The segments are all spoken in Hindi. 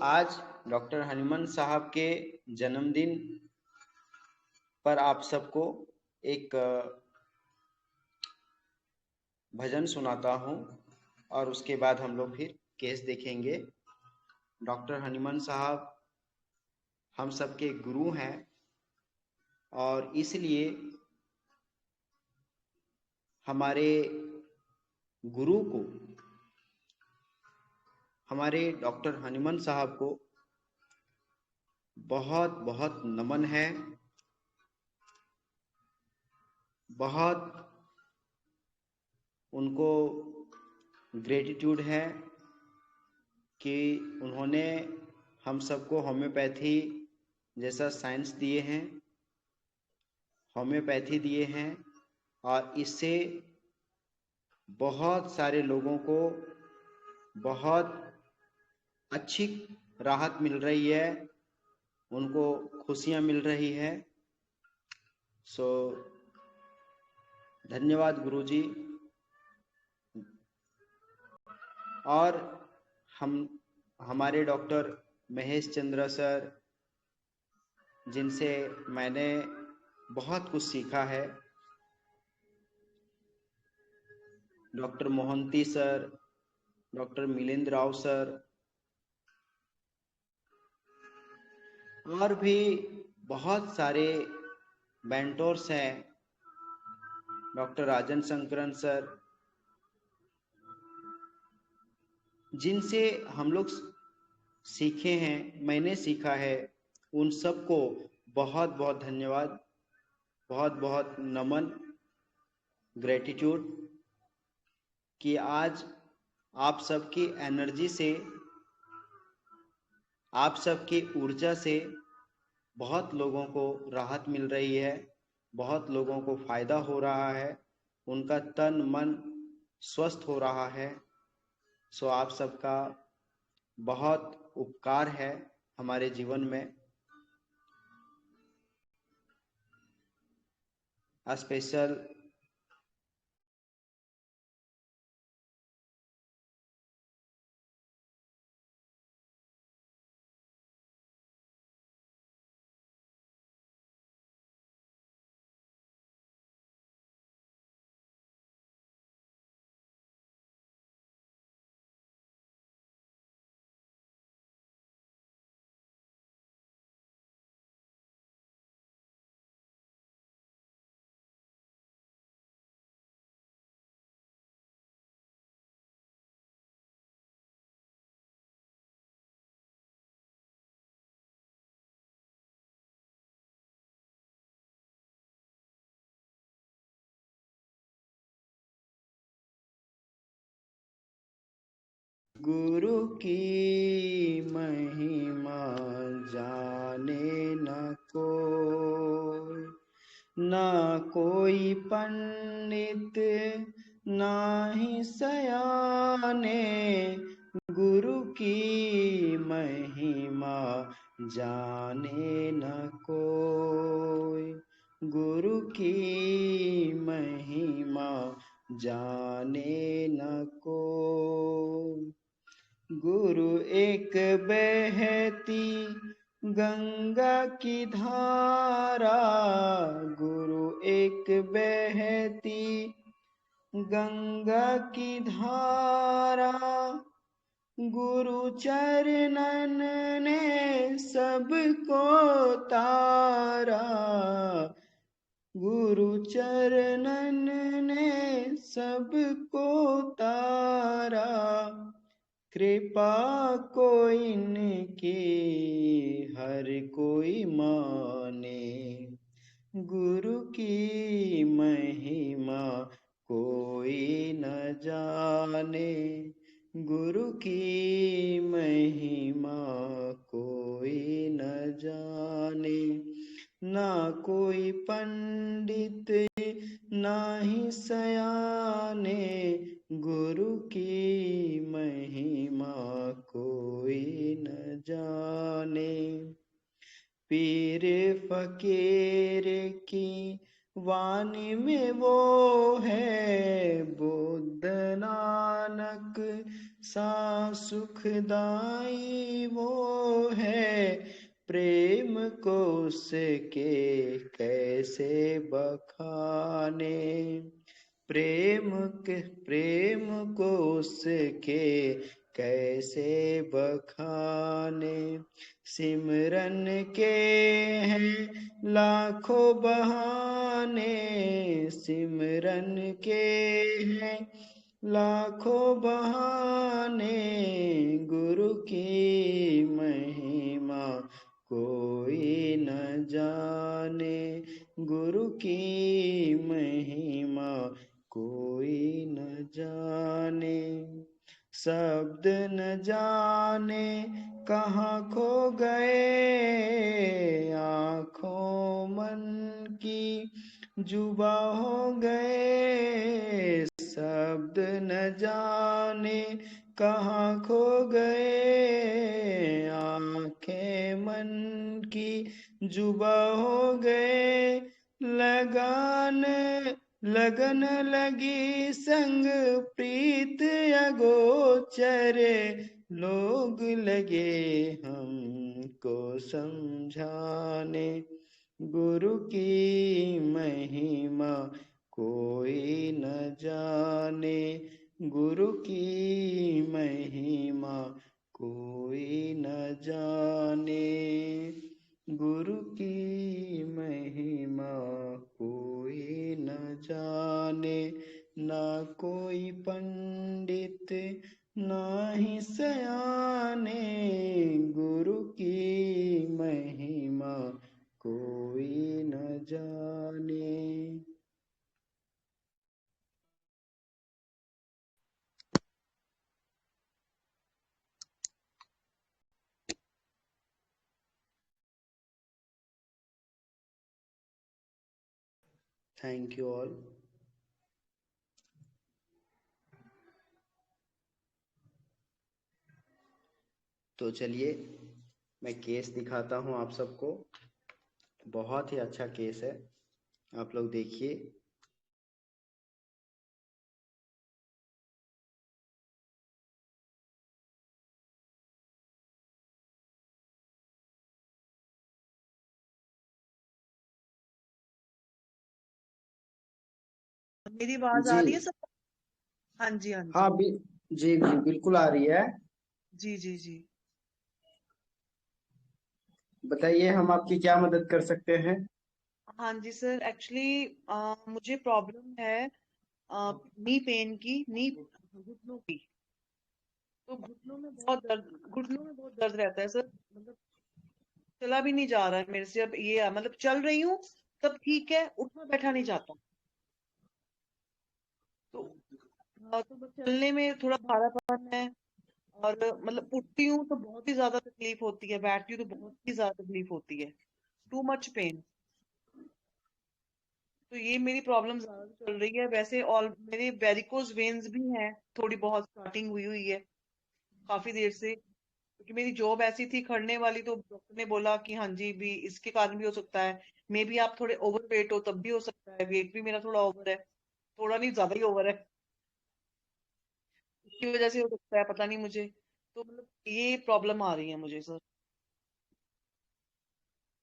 आज डॉक्टर हनीमान साहब के जन्मदिन पर आप सबको एक भजन सुनाता हूँ और उसके बाद हम लोग फिर केस देखेंगे। डॉक्टर हनीमान साहब हम सबके गुरु हैं और इसलिए हमारे गुरु को, हमारे डॉक्टर हनीमान साहब को बहुत बहुत नमन है, बहुत उनको ग्रेटिट्यूड है कि उन्होंने हम सबको होम्योपैथी जैसा साइंस दिए हैं, होम्योपैथी दिए हैं और इससे बहुत सारे लोगों को बहुत अच्छी राहत मिल रही है, उनको खुशियाँ मिल रही है। धन्यवाद गुरुजी। और हमारे डॉक्टर महेश चंद्र सर, जिनसे मैंने बहुत कुछ सीखा है, doctor Mohanty sir, doctor Milind Rao sir और भी बहुत सारे मेंटोर्स हैं, डॉक्टर राजन शंकरन सर, जिनसे हम लोग सीखे हैं, मैंने सीखा है, उन सबको बहुत बहुत धन्यवाद, बहुत बहुत नमन, ग्रेटिट्यूड कि आज आप सबकी एनर्जी से, आप सबकी ऊर्जा से बहुत लोगों को राहत मिल रही है, बहुत लोगों को फायदा हो रहा है, उनका तन मन स्वस्थ हो रहा है। आप सबका बहुत उपकार है हमारे जीवन में। स्पेशल गुरु की महिमा जाने न कोई, ना कोई पंडित ना ही सयाने, गुरु की महिमा जाने न कोई, गुरु की महिमा जाने न कोई। गुरु एक बहती गंगा की धारा, गुरु एक बहती गंगा की धारा, गुरु चरणन ने सबको तारा, गुरु चरणन ने सबको तारा, कृपा को इनकी हर कोई माने, गुरु की महिमा कोई न जाने, गुरु की महिमा कोई न जाने, ना कोई पंडित ना ही सयाने, गुरु की महिमा कोई न जाने। पीर फकीर की वाणी में वो है, बुद्ध नानक सा सुखदाई वो है, प्रेम को उसके कैसे बखाने। प्रेम को उसके कैसे बखाने। सिमरन के हैं लाखों बहाने, सिमरन के हैं लाखों बहाने। गुरु की महिमा कोई न जाने, गुरु की महिमा कोई न जाने। शब्द न जाने कहाँ खो गए, आँखों मन की जुबा हो गए। शब्द न जाने कहाँ खो गए, आँखें मन की जुबा हो गए। लगन लगी संग प्रीत अगोचर, लोग लगे हमको समझाने। गुरु की महिमा कोई न जाने, गुरु की महिमा कोई न जाने। गुरु की महिमा कोई न जाने। ना कोई पंडित ना ही सयाने, गुरु की महिमा कोई न जाने। Thank you all. तो चलिए मैं केस दिखाता हूँ आप सबको। बहुत ही अच्छा केस है, आप लोग देखिए। मेरी आवाज आ जी रही है सब? हाँ जी, हाँ हाँ जी। जी जी बिल्कुल आ रही है। जी जी जी। बताइए हम आपकी क्या मदद कर सकते हैं। हाँ जी सर, एक्चुअली मुझे प्रॉब्लम है नी पेन की, नी घुटनों की। तो घुटनों में बहुत दर्द रहता है सर। मतलब चला भी नहीं जा रहा है मेरे से अब ये, मतलब चल रही हूँ तब ठीक है, उठना बैठा नहीं जाता। तो तो बस चलने में थोड़ा भारापन है। और मतलब उठती हूँ तो बहुत ही ज्यादा तकलीफ होती है, बैठती हूँ तो बहुत ही ज्यादा तकलीफ होती है। Too much pain. तो ये मेरी प्रॉब्लम ज्यादा चल रही है वैसे। और मेरे वेरिकोज वेन्स भी हैं, थोड़ी बहुत स्टार्टिंग हुई हुई है काफी देर से, क्योंकि मेरी जॉब ऐसी थी खड़ने वाली। तो डॉक्टर ने बोला कि हाँ जी भी इसके कारण भी हो सकता है, मे बी आप थोड़े ओवर वेट हो तब भी हो सकता है। वेट भी मेरा थोड़ा ओवर है, थोड़ा नहीं ज्यादा ही ओवर है, इसकी वजह से हो सकता है, पता नहीं मुझे। तो मतलब ये प्रॉब्लम आ रही है मुझे सर।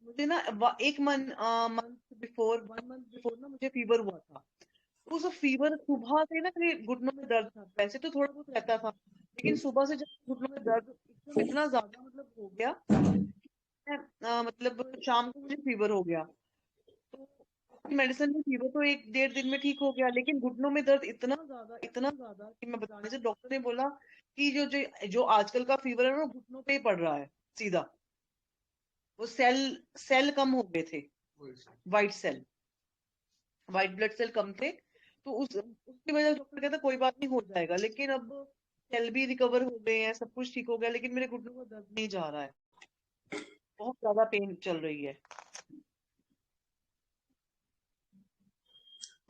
मुझे ना एक मंथ बिफोर, 1 मंथ बिफोर ना मुझे फीवर हुआ था। तो उस फीवर सुबह से ना मेरे घुटनों में दर्द था, वैसे तो थोड़ा बहुत रहता था, लेकिन सुबह से जब घुटनों में दर्द एकदम इतना ज्यादा मतलब हो गया, मतलब शाम को मुझे फीवर हो गया। तो मेडिसिन में फीवर तो 1 डेढ़ दिन में ठीक हो गया, लेकिन घुटनों में दर्द इतना ज्यादा कि मैं बताने से, डॉक्टर ने बोला कि जो जो जो आजकल का फीवर है ना, वो घुटनों पे ही पड़ रहा है सीधा। वो सेल सेल कम हो गए थे, white cell, white blood cell कम थे। तो उसकी वजह से डॉक्टर कहता कोई बात नहीं, हो जाएगा। लेकिन अब सेल भी रिकवर हो गए हैं, सब कुछ ठीक हो गया, लेकिन मेरे घुटनों में दर्द नहीं जा रहा है, बहुत ज्यादा पेन चल रही है।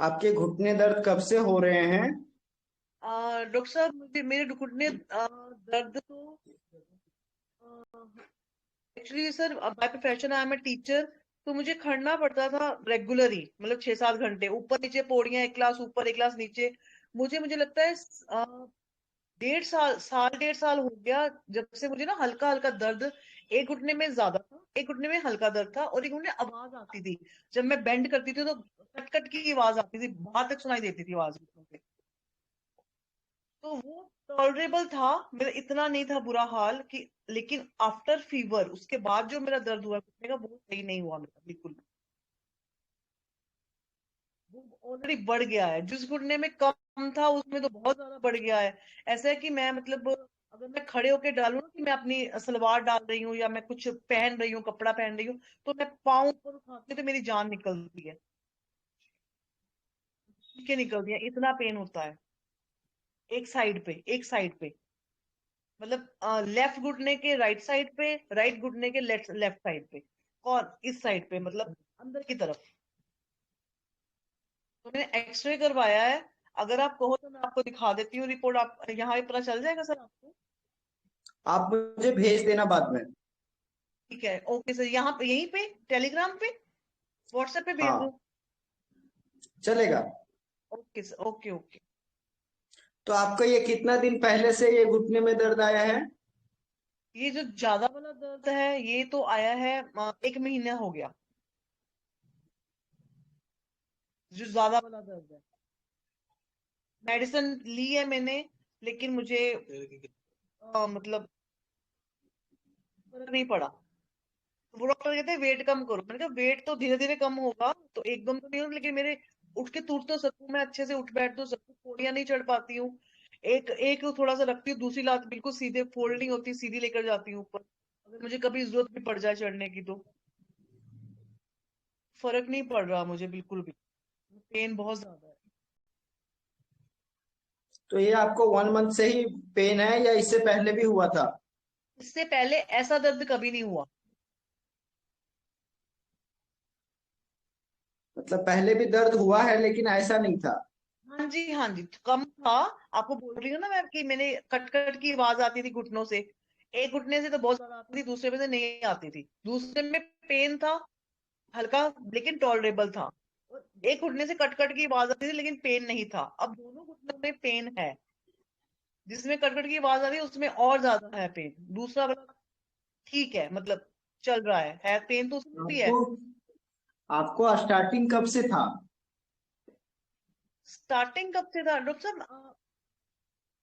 आपके घुटने दर्द कब से हो रहे हैं। डॉक्टर साहब, मुझे मेरे घुटने दर्द तो actually sir, by profession I am a teacher. तो मुझे खड़ना पड़ता था रेगुलरली, मतलब 6-7 घंटे ऊपर नीचे पौड़ियां, एक क्लास ऊपर एक क्लास नीचे। मुझे मुझे लगता है डेढ़ साल हो गया जब से मुझे ना हल्का हल्का दर्द, एक घुटने में ज्यादा था, एक घुटने में हल्का दर्द था, और एक घुटने आवाज आती थी। जब मैं बेंड करती थी तो कट कट की आवाज आती थी, बाहर तक सुनाई देती थी आवाज घुटनों से। तो वो टॉलरेबल था, मेरा इतना नहीं था बुरा हाल कि। लेकिन आफ्टर फीवर, उसके बाद जो मेरा दर्द हुआ घुटने का, वो सही नहीं हुआ मेरा बिल्कुल। वो ऑलरेडी बढ़ गया है, जिस घुटने में कम था उसमें तो बहुत ज्यादा बढ़ गया है। ऐसा है कि मैं मतलब, अगर मैं खड़े होके डालूं ना, कि मैं अपनी सलवार डाल रही हूँ या मैं कुछ पहन रही हूँ, कपड़ा पहन रही हूँ, तो मैं पाँव ऊपर उठाती हूँ तो मेरी जान निकलती है, के निकलती है, इतना पेन होता है। एक साइड पे, मतलब लेफ्ट घुटने के राइट साइड पे, राइट घुटने के लेफ्ट लेफ्ट साइड पे, और इस साइड पे मतलब अंदर की तरफ। तो मैंने एक्सरे करवाया है। अगर आप कहो तो मैं आपको दिखा देती हूँ रिपोर्ट, आप यहाँ पे पता चल जाएगा सर आपको। आप मुझे भेज देना बाद में। ठीक है, ओके सर, यहाँ पे यहीं पे टेलीग्राम पे, व्हाट्सएप पे भेज दूँ? हाँ, चलेगा। Okay sir, okay okay. तो आपका ये कितना दिन पहले से ये घुटने में दर्द आया है? ये जो ज्यादा वाला दर्द है, ये तो आया है, एक महीना हो गया, जो ज्यादा वाला दर्द है। मेडिसिन ली है मैंने, लेकिन मुझे मतलब फर्क नहीं पड़ा। वो डॉक्टर कहते हैं वेट कम करो, मैंने कहा वेट तो धीरे धीरे कम होगा, तो एकदम तो नहीं होगा, लेकिन मेरे उठ के टूट तो सकूं, मैं अच्छे से उठ बैठ तो सकूं, पौड़ियां नहीं चढ़ पाती हूँ। एक एक थोड़ा सा रखती हूँ, दूसरी लात बिल्कुल सीधे फोल्ड नहीं होती, सीधी लेकर जाती हूँ ऊपर, अगर मुझे कभी जरूरत भी पड़ जाए चढ़ने की तो। फर्क नहीं पड़ रहा मुझे बिल्कुल भी, पेन बहुत ज्यादा है। तो ये आपको 1 मंथ से ही पेन है या इससे पहले भी हुआ था? इससे पहले ऐसा दर्द कभी नहीं हुआ। मतलब पहले भी दर्द हुआ है लेकिन ऐसा नहीं था। हाँ जी हाँ जी, तो कम था। आपको बोल रही हूँ ना मैं, कि मैंने कट कट की आवाज आती थी घुटनों से। एक घुटने से तो बहुत ज्यादा आती थी, दूसरे में से नहीं आती थी, दूसरे में पेन था हल्का, लेकिन टॉलरेबल था। और एक घुटने से कट कट की आवाज आती थी लेकिन पेन नहीं था। अब दोनों घुटनों में पेन है, जिसमें कट कट की आवाज आ रही है उसमें और ज्यादा है पेन। दूसरा वाला ठीक है, मतलब चल रहा है पेन तो उसमें भी है। आपको आपको स्टार्टिंग कब से था? स्टार्टिंग कब से था डॉक्टर साहब?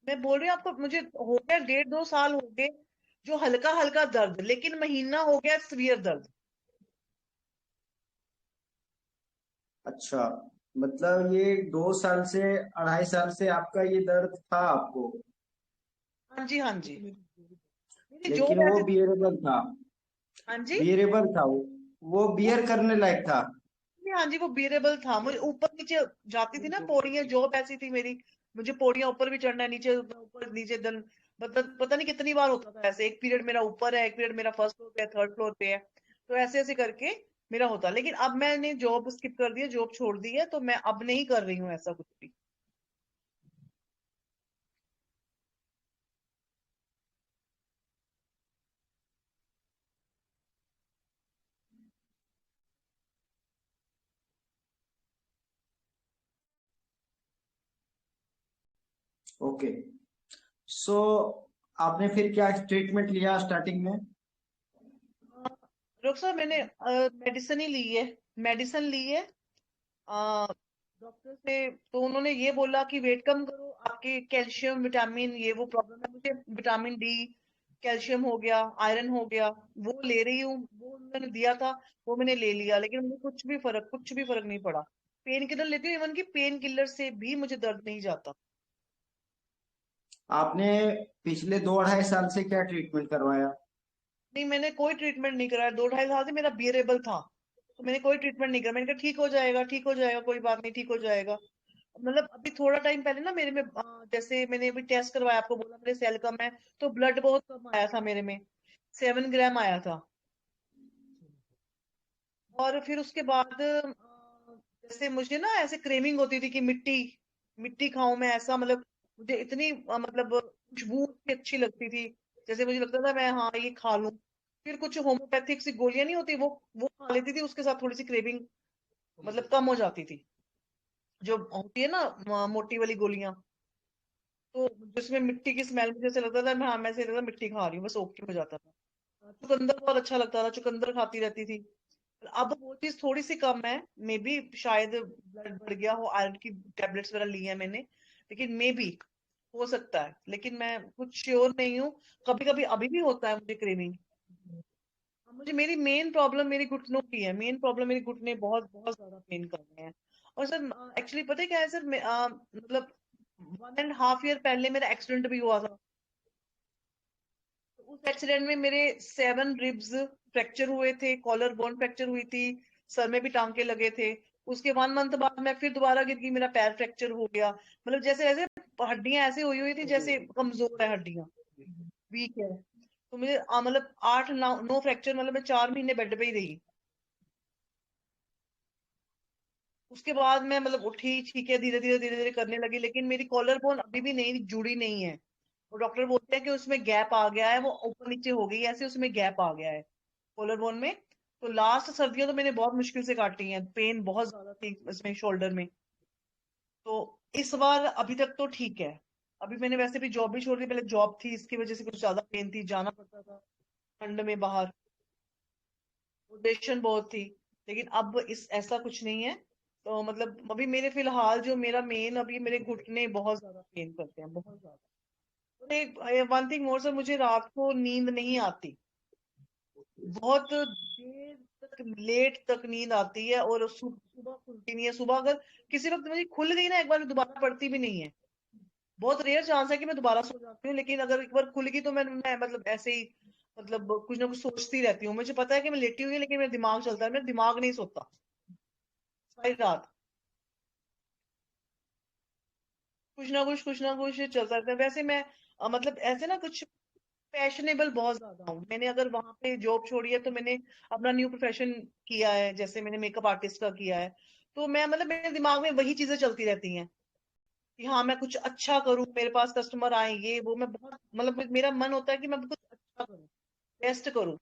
मैं बोल रही हूँ आपको, मुझे हो गया 1.5 2 साल हो गए, जो हल्का हल्का दर्द, लेकिन महीना हो गया सीवियर दर्द। अच्छा, मतलब ये 2 साल से 2.5 साल से आपका ये दर्द था आपको। हाँ जी हाँ जी, मेरी लेकिन जॉब वो ऐसे। बियरेबल था। हाँ जी, बियरेबल था वो वो बियर करने लायक था। हाँ जी, वो बियरेबल था। मुझे ऊपर नीचे जाती थी ना पौड़ियां, जॉब ऐसी थी मेरी, मुझे पौड़ियां ऊपर भी चढ़ना है, नीचे ऊपर नीचे दन, मतलब पता नहीं कितनी बार होता था ऐसे, एक पीरियड मेरा ऊपर है, एक पीरियड मेरा फर्स्ट फ्लोर पे है, थर्ड फ्लोर पे है, तो ऐसे ऐसे करके मेरा होता। लेकिन अब मैंने जॉब स्किप कर दी है, जॉब छोड़ दी है, तो मैं अब नहीं कर रही हूँ ऐसा कुछ भी। ओके। सो आपने फिर क्या ट्रीटमेंट लिया स्टार्टिंग में? डॉक्टर साहब, मैंने मेडिसिन ही ली है, मेडिसिन ली है डॉक्टर से। तो उन्होंने ये बोला कि वेट कम करो, आपके कैल्शियम विटामिन ये वो प्रॉब्लम है मुझे, विटामिन डी, कैल्शियम हो गया, आयरन हो गया, वो ले रही हूँ, वो उन्होंने दिया था, वो मैंने ले लिया, लेकिन मुझे कुछ भी फर्क नहीं पड़ा। पेन किलर लेती हूँ, इवन की पेन किलर से भी मुझे दर्द नहीं जाता। आपने पिछले 2 2.5 साल से क्या ट्रीटमेंट करवाया? नहीं, मैंने कोई ट्रीटमेंट नहीं कराया, 2 2.5 साल से मेरा बियरेबल था, तो मैंने कोई ट्रीटमेंट नहीं करा। मैंने कहा ठीक हो जाएगा, ठीक हो जाएगा, कोई बात नहीं, ठीक हो जाएगा। मतलब अभी थोड़ा टाइम पहले ना मेरे में जैसे मैंने अभी टेस्ट करवाया, आपको बोला मेरे सेल कम है, तो ब्लड बहुत कम आया था मेरे में, 7 ग्राम आया था। और फिर उसके बाद जैसे मुझे ना ऐसे क्रेविंग होती थी कि मिट्टी मिट्टी खाऊं मैं, ऐसा मतलब मुझे इतनी मतलब खुशबू उसकी अच्छी लगती थी, जैसे मुझे लगता था मैं हाँ ये खा लूं। फिर कुछ होम्योपैथिक सी गोलियां नहीं होती, वो खा लेती थी, उसके साथ थोड़ी सी क्रेविंग मतलब कम हो जाती थी, जो होती है ना मोटी वाली गोलियां। तो जिसमें मिट्टी की स्मेल मुझे ऐसे लगता था मैं ऐसे लगता था मिट्टी खा रही हूँ, बस ओके हो जाता था। चुकंदर बहुत अच्छा लगता था, चुकंदर खाती रहती थी। अब वो चीज थोड़ी सी कम है, मे बी शायद ब्लड बढ़ गया हो, आयरन की टेबलेट्स वगैरह ली है मैंने, लेकिन मे बी हो सकता है, लेकिन मैं कुछ श्योर नहीं हूँ। कभी कभी अभी भी होता है मुझे क्रेविंग। मुझे मेरी मेन प्रॉब्लम मेरी घुटनों की है, मेन प्रॉब्लम मेरी घुटने बहुत बहुत ज्यादा पेन कर रहे हैं। और सर एक्चुअली पता है क्या है सर, मतलब 1.5 ईयर पहले मेरा एक्सीडेंट भी हुआ था। तो उस एक्सीडेंट में मेरे 7 रिब्स फ्रैक्चर हुए थे, कॉलर बोन फ्रैक्चर हुई थी, सर में भी टांके लगे थे। उसके 1 मंथ बाद मैं फिर दोबारा गिर गई, मेरा पैर फ्रैक्चर हो गया। मतलब जैसे जैसे हड्डियां ऐसे हुई हुई थी जैसे कमजोर है हड्डियां, वीक है। तो मुझे मतलब 8 9 फ्रैक्चर, मतलब मैं 4 महीने बेड पे ही रही। उसके बाद मैं मतलब उठी, ठीक है, धीरे धीरे धीरे धीरे करने लगी, लेकिन मेरी कॉलर बोन अभी भी नहीं जुड़ी नहीं है। वो डॉक्टर बोलते हैं कि उसमें गैप आ गया है, वो ऊपर नीचे हो गई है, ऐसे उसमें गैप आ गया है कॉलर बोन में। तो लास्ट सर्दियां तो मैंने बहुत मुश्किल से काटी हैं, पेन बहुत ज्यादा थी इसमें शोल्डर में। तो इस बार अभी तक तो ठीक है। अभी मैंने वैसे भी जॉब भी छोड़ दी, पहले जॉब थी इसकी वजह से कुछ ज्यादा पेन थी, जाना पड़ता था ठंड में बाहर, रोटेशन बहुत थी। लेकिन अब इस ऐसा कुछ नहीं है। तो मतलब अभी मेरे फिलहाल जो मेरा मेन, अभी मेरे घुटने बहुत ज्यादा पेन करते हैं, बहुत ज्यादा। और वन थिंग मोर सर, मुझे रात को नींद नहीं आती, बहुत देर तक लेट तक नींद आती है, और सुबह खुलती नहीं है। सुबह अगर किसी वक्त मेरी खुल गई ना एक बार, दोबारा पड़ती भी नहीं है। बहुत रेयर चांस है कि मैं दोबारा सो जाती हूँ, लेकिन अगर एक बार खुल गई तो मैं मतलब ऐसे ही, मतलब कुछ ना कुछ सोचती रहती हूँ। मुझे पता है कि मैं लेटी हुई हूँ, लेकिन मेरा दिमाग चलता है, मेरा दिमाग नहीं सोता सारी रात। कुछ ना कुछ चलता रहता है। वैसे मैं मतलब ऐसे ना कुछ फैशनेबल बहुत ज्यादा हूँ। मैंने अगर वहां पे जॉब छोड़ी है तो मैंने अपना न्यू प्रोफेशन किया है, जैसे मैंने मेकअप आर्टिस्ट का किया है। तो मैं मतलब मेरे दिमाग में वही चीजें चलती रहती हैं कि हाँ मैं कुछ अच्छा करूँ, मेरे पास कस्टमर आए, ये वो। मैं बहुत मतलब मेरा मन होता है कि मैं कुछ अच्छा करूँ, बेस्ट करूँ।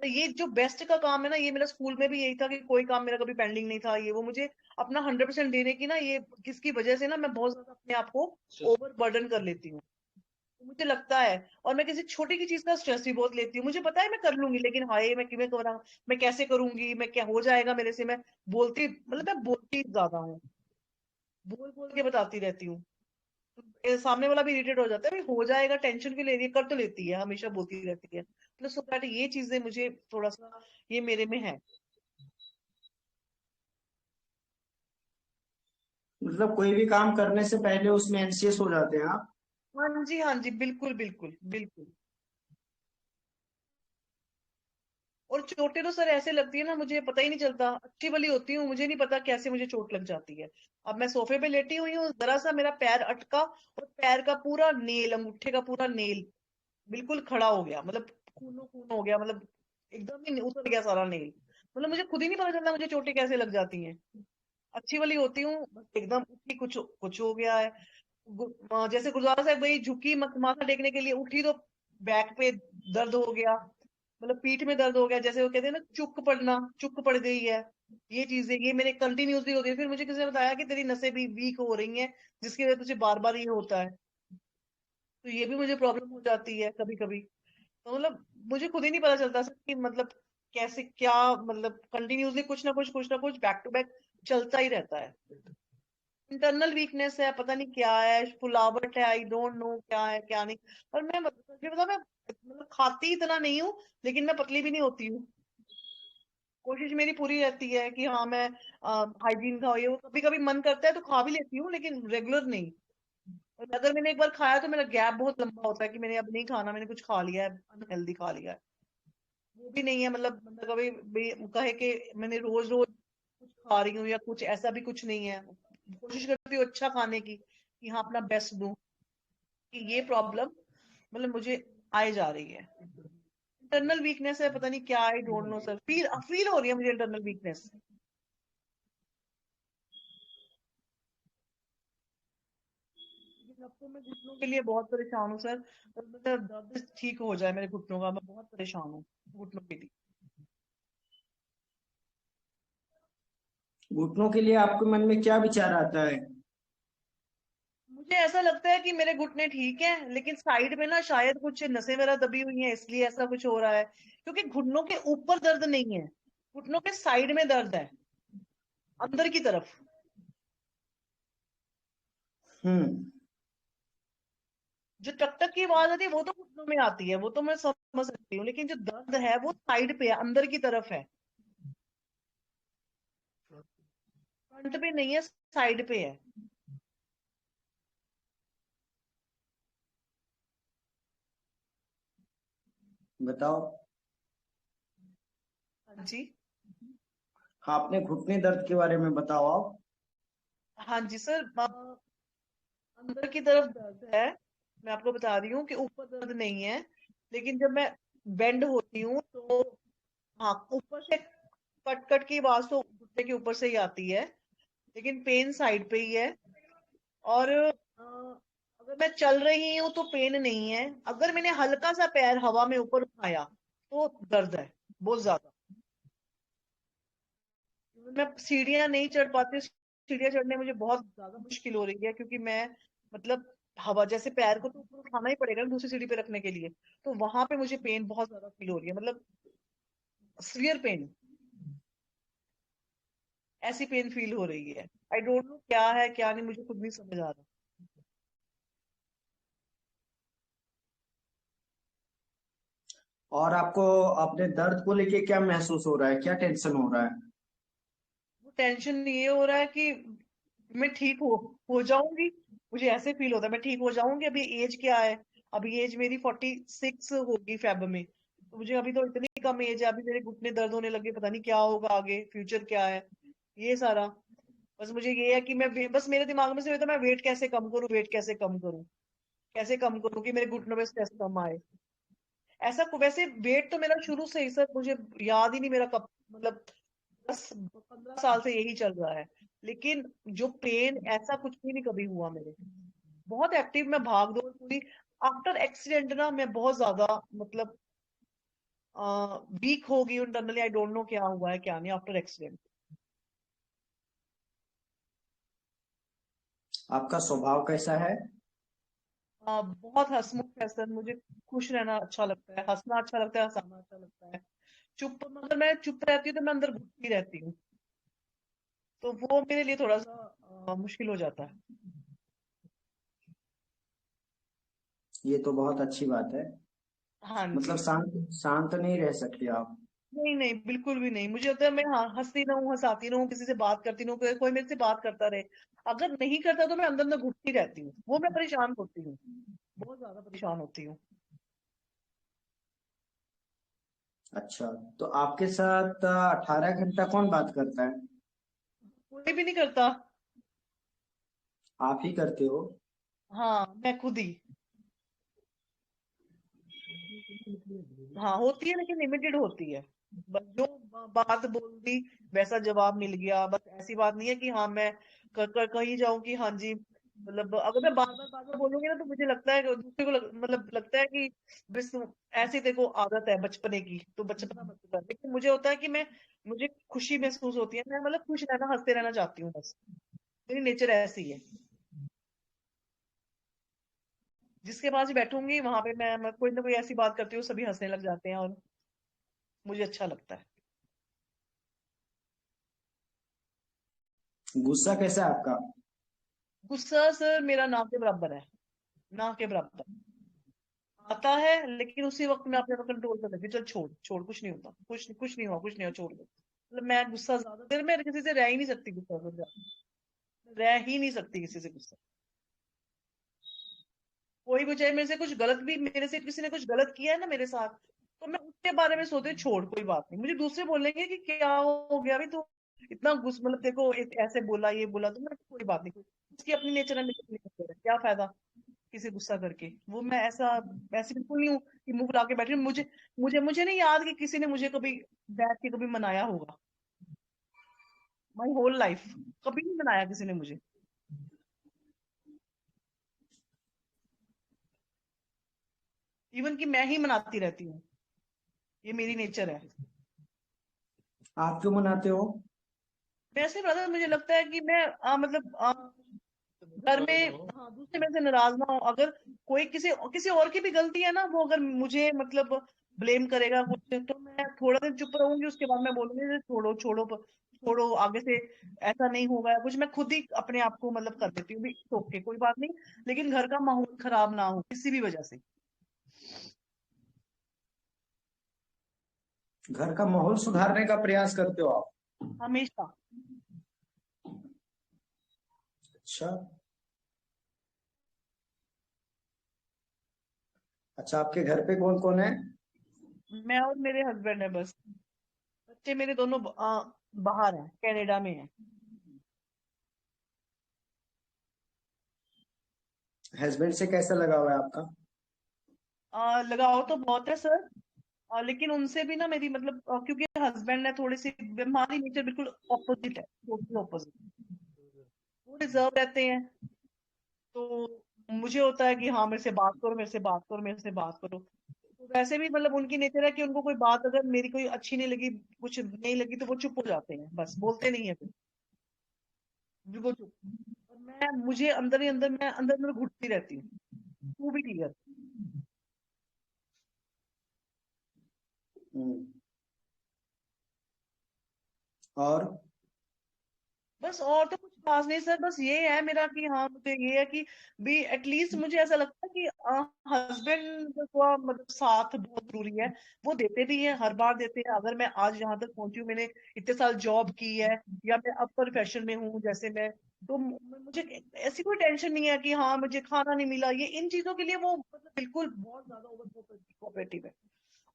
तो ये जो बेस्ट का काम है ना, ये मेरा स्कूल में भी यही था कि कोई काम मेरा कभी पेंडिंग नहीं था, ये वो मुझे अपना 100% देने की ना, ये किसकी वजह से ना मैं बहुत ज्यादा अपने आप को ओवर बर्डन कर लेती हूँ। तो मुझे लगता है, और मैं किसी छोटी की चीज का स्ट्रेस भी बहुत लेती हूँ। मुझे पता है मैं कर लूंगी, लेकिन हाय मैं किਵੇਂ करा, मैं कैसे करूंगी, मैं क्या हो जाएगा मेरे से। मैं बोलती, मतलब मैं बोलती ज्यादा हूँ, बोल बोल के बताती रहती हूँ। तो सामने वाला भी इरिटेट हो जाता है, भाई हो जाएगा, टेंशन क्यों ले रही है, कर तो लेती है, हमेशा बोलती रहती है। मतलब सो दैट ये चीजें मुझे थोड़ा सा, ये मेरे में है। मतलब कोई भी काम करने से पहले उसमें एंशियस हो जाते हैं आप? हाँ जी, हाँ जी, बिल्कुल बिल्कुल बिल्कुल। और चोटें तो सर ऐसे लगती है ना, मुझे पता ही नहीं चलता, अच्छी भली होती हूँ, मुझे नहीं पता कैसे मुझे चोट लग जाती है। अब मैं सोफे पे लेटी हुई हूँ, जरा सा मेरा पैर अटका और पैर का पूरा नेल, अंगूठे का पूरा नेल बिल्कुल खड़ा हो गया, मतलब खूनो खून हो गया, मतलब एकदम ही उतर गया सारा नेल। मतलब मुझे खुद ही नहीं पता चलता मुझे चोटें कैसे लग जाती हैं। अच्छी वाली होती हूँ, बस एकदम उठी, कुछ कुछ हो गया है। जैसे गुरुद्वारा साहब गई, झुकी माथा टेकने के लिए, उठी तो बैक पे दर्द हो गया, मतलब पीठ में दर्द हो गया, जैसे वो कहते हैं ना चुक पड़ना, चुक पड़ गई है। ये चीजें ये मेरे कंटिन्यूसली होती है। फिर मुझे किसी ने बताया कि तेरी नसें भी वीक हो रही हैं, जिसकी वजह से तुझे बार बार ये होता है। तो ये भी मुझे प्रॉब्लम हो जाती है कभी कभी। तो मतलब मुझे खुद ही नहीं पता चलता सर कि मतलब कैसे क्या, मतलब कंटिन्यूसली कुछ ना कुछ बैक टू बैक चलता ही रहता है। इंटरनल वीकनेस है, पता नहीं क्या है, फुलावट है, आई डोंट नो क्या है क्या नहीं। पर मैं मुझे पता, मैं मतलब खाती इतना नहीं हूँ, लेकिन मैं पतली भी नहीं होती हूँ। कोशिश मेरी पूरी रहती है कि हाँ मैं हाइजीन खाओ, ये वो कभी कभी मन करता है तो खा भी लेती हूँ, लेकिन रेगुलर नहीं। और अगर मैंने एक बार खाया तो मेरा गैप बहुत लंबा होता है कि मैंने अब नहीं खाना, मैंने कुछ खा लिया है, अनहेल्दी खा लिया है। वो भी नहीं है, मतलब बंदा कभी भी कहे कि मैंने रोज रोज कुछ खा रही हूँ या कुछ, ऐसा भी कुछ नहीं है। कोशिश करती हूँ अच्छा खाने की, कि हाँ अपना बेस्ट दूं। कि ये प्रॉब्लम मतलब मुझे आए जा रही है, इंटरनल वीकनेस है, पता नहीं क्या, I don't know sir, feel feel हो रही है मुझे इंटरनल वीकनेस। लेकिन अब तो मैं घुटनों के लिए बहुत परेशान हूँ सर। और मेरा दर्द ठीक हो जाए मेरे घुटनों का, मैं बहुत परेशान हूँ घुटनों के लिए। घुटनों के लिए आपके मन में क्या विचार आता है? मुझे ऐसा लगता है कि मेरे घुटने ठीक है, लेकिन साइड में ना शायद कुछ नसें वगैरह दबी हुई हैं, इसलिए ऐसा कुछ हो रहा है। क्योंकि घुटनों के ऊपर दर्द नहीं है, घुटनों के साइड में दर्द है, अंदर की तरफ। हम्म। जो टक टक की आवाज आती है वो तो घुटनों में आती है, वो तो मैं समझ सकती हूँ, लेकिन जो दर्द है वो साइड पे है, अंदर की तरफ है, फ्रंट पे नहीं है, साइड पे है। बताओ। हाँ जी। हाँ, अपने घुटने दर्द के बारे में बताओ आप। हाँ जी सर, अंदर की तरफ दर्द है। मैं आपको बता रही हूँ कि ऊपर दर्द नहीं है, लेकिन जब मैं बेंड होती हूँ तो हाँ, ऊपर से कट कट की आवाज तो घुटने के ऊपर से ही आती है, लेकिन पेन साइड पे ही है। और अगर मैं चल रही हूँ तो पेन नहीं है, अगर मैंने हल्का सा पैर हवा में ऊपर उठाया तो दर्द है, बहुत ज्यादा। मैं सीढ़ियां नहीं चढ़ पाती, सीढ़ियां चढ़ने मुझे बहुत ज्यादा मुश्किल हो रही है, क्योंकि मैं मतलब हवा जैसे पैर को तो ऊपर उठाना ही पड़ेगा ना दूसरी सीढ़ी पे रखने के लिए, तो वहां पे मुझे पेन बहुत ज्यादा फील हो रही है, मतलब सीवियर पेन, ऐसी पेन फील हो रही है। आई डोंट नो क्या है क्या नहीं, मुझे खुद नहीं समझ आ रहा। और आपको अपने दर्द को लेके क्या महसूस हो रहा है, क्या टेंशन हो रहा है? वो टेंशन ये हो रहा है कि मैं ठीक हो जाऊंगी, मुझे ऐसे फील होता है मैं ठीक हो जाऊंगी। अभी एज क्या है, अभी एज मेरी 46 होगी फेब में, तो मुझे अभी तो इतनी कम एज है, अभी मेरे घुटने दर्द होने लगे, पता नहीं क्या होगा आगे, फ्यूचर क्या है, ये सारा। बस मुझे ये है कि बस मेरे दिमाग में से ये तो मैं वेट कैसे कम करूं, वेट कैसे कम करूं, कैसे कम करूं कि मेरे घुटनों में स्ट्रेस कम आए। वैसे वेट तो मेरा शुरू से ही सर, मुझे याद ही नहीं मेरा कब, मतलब 10-15 साल से यही चल रहा है, लेकिन जो पेन ऐसा कुछ भी नहीं कभी हुआ मेरे। बहुत एक्टिव, मैं भाग दौड़ पूरी। आफ्टर एक्सीडेंट ना मैं बहुत ज्यादा मतलब वीक हो गई इंटरनली, आई डोंट नो क्या हुआ है क्या नहीं आफ्टर एक्सीडेंट। आपका स्वभाव कैसा है? बहुत हंसमुख है सर, मुझे खुश रहना अच्छा लगता है, हंसना अच्छा लगता है, हंसाना अच्छा लगता है। चुप, अगर मैं चुप रहती हूँ तो मैं अंदर घुटती रहती हूँ, तो वो मेरे लिए थोड़ा सा मुश्किल हो जाता है। ये तो बहुत अच्छी बात है। हाँ मतलब जी। शांत शांत नहीं रह सकते आप। नहीं नहीं, बिल्कुल भी नहीं, मुझे होता है मैं हाँ हंसती रहूं, हंसाती रहूं, किसी से बात करती रहूं, कोई मेरे से बात करता रहे। अगर नहीं करता तो मैं अंदर अंदर घुटती रहती हूँ, वो मैं परेशान होती हूँ, बहुत ज्यादा परेशान होती हूँ। अच्छा, तो आपके साथ 18 घंटा कौन बात करता है? कोई भी नहीं करता। आप ही करते हो? हाँ, मैं खुद ही। हाँ होती है, लेकिन लिमिटेड होती है। बस जो बात बोल दी वैसा जवाब मिल गया, बस ऐसी बात नहीं है कि हाँ मैं कहीं जाऊं कि हाँ जी, मतलब अगर मैं बार बार बोलूंगी ना तो मुझे लगता है कि दूसरे को मतलब लगता है कि बस ऐसी तेरे को आदत है बचपने की, तो बचपना मत कर। लेकिन मुझे होता है कि मुझे खुशी महसूस होती है, मैं मतलब खुश रहना, हंसते रहना चाहती हूँ बस, मेरी नेचर ऐसी है। जिसके पास भी बैठूंगी वहां पे मैं कोई ना कोई ऐसी बात करती हूँ, सभी हंसने लग जाते हैं और मुझे अच्छा लगता है। गुस्सा कैसा है आपका? गुस्सा सर मेरा ना के बराबर है, ना के बराबर आता है, लेकिन उसी वक्त मैं अपने आप कंट्रोल कर लेती हूँ, चल छोड़ छोड़, कुछ नहीं होता, कुछ नहीं हुआ, कुछ नहीं हुआ, छोड़ दो। मतलब मैं गुस्सा ज्यादा देर में किसी से रह ही नहीं सकती, गुस्सा से रह ही नहीं सकती किसी से गुस्सा। कोई भी चाहे मेरे से कुछ गलत भी, मेरे से किसी ने कुछ गलत किया है ना मेरे साथ, तो मैं उसके बारे में सोचती हूँ छोड़ कोई बात नहीं। मुझे दूसरे बोलेंगे कि क्या हो गया अभी तो इतना गुस्सा, मतलब देखो ऐसे बोला ये बोला, तो मैं कोई बात नहीं, उसकी अपनी नेचर है, मेरी नेचर है, क्या फायदा किसी गुस्सा करके। वो मैं ऐसी बिल्कुल नहीं हूँ कि मुंह फुला के बैठी हूँ। मुझे मुझे मुझे नहीं याद कि किसी ने मुझे कभी बैठ के कभी मनाया होगा, माई होल लाइफ कभी नहीं मनाया किसी ने मुझे। इवन कि मैं ही मनाती रहती हूँ, ये मेरी नेचर है। आप क्यों मनाते हो? वैसे ब्रदर मुझे लगता है कि मैं मतलब घर में हाँ दूसरे मेरे से नाराज ना हो। अगर कोई किसी किसी और की भी गलती है ना, वो अगर मुझे मतलब ब्लेम करेगा कुछ, तो मैं थोड़ा दिन चुप रहूंगी, उसके बाद मैं बोलूंगी "अरे छोड़ो छोड़ो छोड़ो, आगे से ऐसा नहीं होगा या कुछ"। मैं खुद ही अपने आप को मतलब कर देती हूँ भी ओके कोई बात नहीं, लेकिन घर का माहौल खराब ना हो किसी भी वजह से। घर का माहौल सुधारने का प्रयास करते हो आप? हमेशा। अच्छा। अच्छा, आपके घर पे कौन कौन है? मैं और मेरे हस्बैंड है बस। बच्चे मेरे दोनों बाहर हैं, कनाडा में हैं। हस्बैंड से कैसा लगा हुआ है आपका? लगाव तो बहुत है सर। लेकिन उनसे भी ना मेरी मतलब क्योंकि हस्बैंड है थोड़ी सी, हमारी नेचर बिल्कुल ऑपोजिट है, टोटली ऑपोजिट। वो रिजर्व रहते हैं, तो मुझे होता है कि हाँ मेरे से बात करो, मेरे से बात करो, मेरे से बात करो। तो वैसे भी मतलब उनकी नेचर है कि उनको कोई बात अगर मेरी कोई अच्छी नहीं लगी, कुछ नहीं लगी, तो वो चुप हो जाते हैं, बस बोलते नहीं है फिर भी वो चुप। और मैं मुझे अंदर ही अंदर मैं अंदर अंदर घुटती रहती हूँ, तू भी ठीक है। हम्म। और बस और तो कुछ खास नहीं सर, बस ये है मेरा कि हाँ मुझे ये है कि भी एटलीस्ट मुझे ऐसा लगता है कि हस्बैंड का मतलब साथ बहुत जरूरी है। वो देते भी हैं, हर बार देते हैं। अगर मैं आज यहाँ तक पहुंची हूँ, मैंने इतने साल जॉब की है, या मैं अब प्रोफेशन में हूँ जैसे मैं, तो मुझे ऐसी कोई टेंशन नहीं है कि हाँ मुझे खाना नहीं मिला, ये इन चीजों के लिए वो मतलब बिल्कुल बहुत ज्यादा ओवर कोऑपरेटिव है।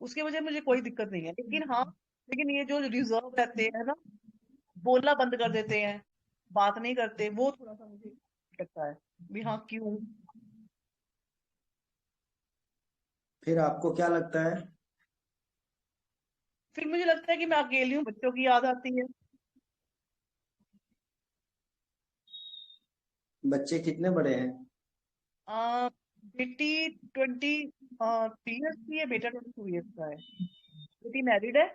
उसकी वजह मुझे कोई दिक्कत नहीं है, लेकिन हाँ लेकिन ये जो रिजर्व रहते हैं ना, बोलना बंद कर देते हैं, बात नहीं करते, वो थोड़ा सा मुझे लगता है भी हाँ क्यों। फिर आपको क्या लगता है? फिर मुझे लगता है कि मैं अकेली हूँ, बच्चों की याद आती है। बच्चे कितने बड़े हैं? आ, बेटी 23 ईयर्स की है, बेटा 22 ईयर्स का है। बेटी मैरिड है,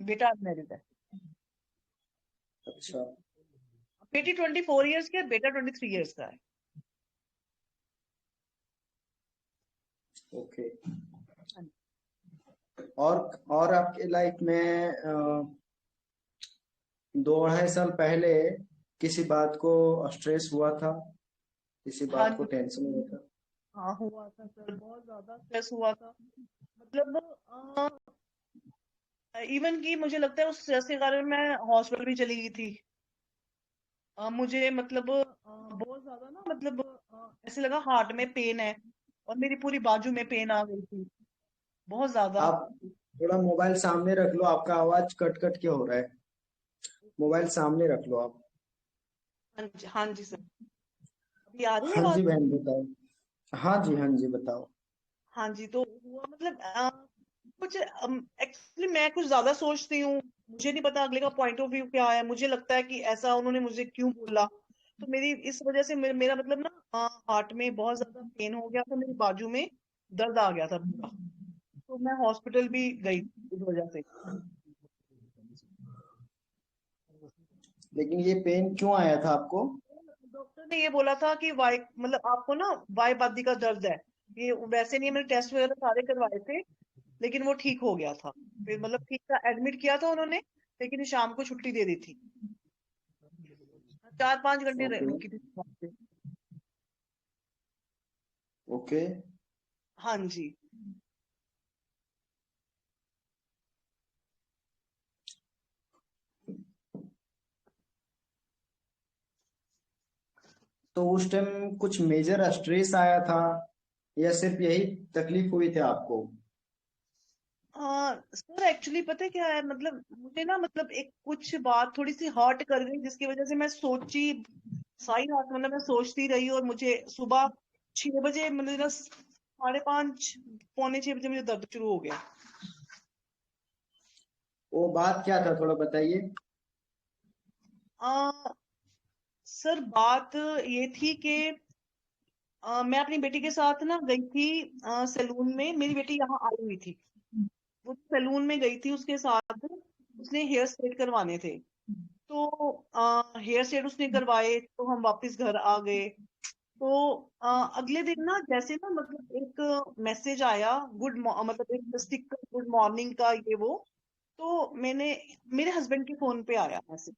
बेटा अनमैरिड है। अच्छा। बेटी 24 ईयर्स की है, बेटा 23 ईयर्स का है। ओके। हाँ जी। और आपके लाइफ में 2 अढ़ाई साल पहले किसी बात को स्ट्रेस हुआ था? किसी हाँ बात को जी। टेंशन हुआ था? हाँ हुआ था सर, बहुत ज्यादा स्ट्रेस हुआ था। मतलब इवन कि मुझे लगता है उस स्ट्रेस के कारण मैं हॉस्पिटल भी चली गई थी। मुझे मतलब बहुत ज्यादा ना मतलब ऐसे लगा हार्ट में पेन है, और मेरी पूरी बाजू में पेन आ गई थी, बहुत ज्यादा। आप थोड़ा मोबाइल सामने रख लो, आपका आवाज कट कट के हो रहा है। मोबाइल सामने रख लो आप। हाँ जी सर। अभी आ रही है हाँ आवाज? जी बहन बताओ। हाँ जी, हाँ जी बताओ। हाँ जी, तो हुआ मतलब कुछ एक्चुअली मैं कुछ ज्यादा सोचती हूँ, मुझे नहीं पता अगले का पॉइंट ऑफ व्यू क्या है। मुझे लगता है कि ऐसा उन्होंने मुझे क्यों बोला, तो मेरी इस वजह से मेरा मतलब ना हार्ट में बहुत ज्यादा पेन हो गया था, मेरी बाजू में दर्द आ गया था पूरा। तो मैं हॉस्पिटल भी गई इस वजह से। लेकिन ये पेन क्यों आया था आपको? डॉक्टर ने ये बोला था कि वाई मतलब आपको ना वाई बादी का दर्द है। ये वैसे नहीं, मैंने टेस्ट वगैरह सारे करवाए थे, लेकिन वो ठीक हो गया था। फिर मतलब ठीक था, एडमिट किया था उन्होंने, लेकिन शाम को छुट्टी दे दी थी। 4-5 घंटे ओके। रुकी थी वहाँ पे। ओके। हाँ जी। तो उस टाइम कुछ मेजर स्ट्रेस आया था या सिर्फ यही तकलीफ हुई थी आपको? सर एक्चुअली पता है क्या है, मतलब मुझे ना मतलब एक कुछ बात थोड़ी सी हर्ट कर गई, जिसकी वजह से मैं सोची सारी रात, मतलब मैं सोचती रही, और मुझे सुबह 6 बजे मतलब ना 5:30 पौने 6 बजे मुझे दर्द शुरू हो गया। वो बात क्या था, थोड़ा बताइए। आ, सर बात ये थी कि मैं अपनी बेटी के साथ ना गई थी सैलून में। मेरी बेटी यहाँ आई हुई थी, वो सैलून में गई थी उसके साथ, उसने हेयर स्ट्रेट करवाने थे। तो हेयर स्ट्रेट उसने करवाए, तो हम वापस घर आ गए। तो अगले दिन ना जैसे ना मतलब एक मैसेज आया, मतलब एक स्टिकर गुड मॉर्निंग का ये वो। तो मैंने, मेरे हस्बैंड के फोन पे आया मैसेज।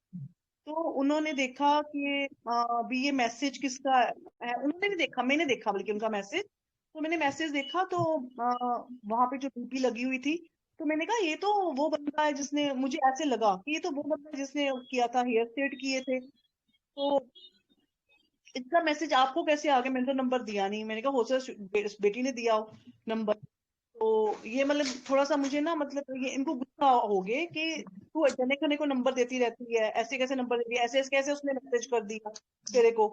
तो उन्होंने देखा कि अभी ये मैसेज किसका है। उन्होंने नहीं देखा, मैंने देखा बल्कि उनका मैसेज। तो मैंने मैसेज देखा तो वहां पे जो डीपी लगी हुई थी। तो मैंने कहा ये तो वो बंदा है जिसने, मुझे ऐसे लगा कि ये तो वो बंदा है जिसने किया था, हेयर स्ट्रेट किए थे। तो इसका मैसेज आपको कैसे आ गया? मैंने तो नंबर दिया नहीं। मैंने कहा हो सकता है बेटी ने दिया हो नंबर। तो ये मतलब थोड़ा सा मुझे ना, मतलब ये इनको गुस्सा हो गए कि तू जने खने को नंबर देती रहती है, ऐसे कैसे नंबर देती है, ऐसे कैसे उसने मैसेज कर दिया तेरे को,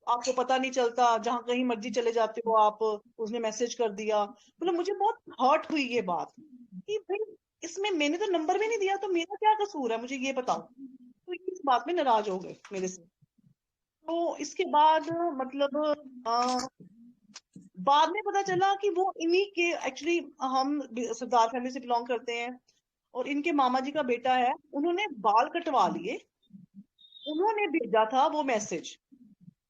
आपको पता नहीं चलता, जहां कहीं मर्जी चले जाते हो आप, उसने मैसेज कर दिया। मतलब मुझे बहुत हर्ट हुई ये बात कि भाई इसमें मैंने तो नंबर भी नहीं दिया, तो मेरा क्या कसूर है, मुझे ये बताओ। तो ये इस बात में नाराज हो गए मेरे से। तो इसके बाद मतलब बाद में पता चला कि वो इन्हीं के, एक्चुअली हम सरदार फैमिली से बिलोंग करते हैं, और इनके मामा जी का बेटा है, उन्होंने बाल कटवा लिए। उन्होंने भेजा था वो मैसेज।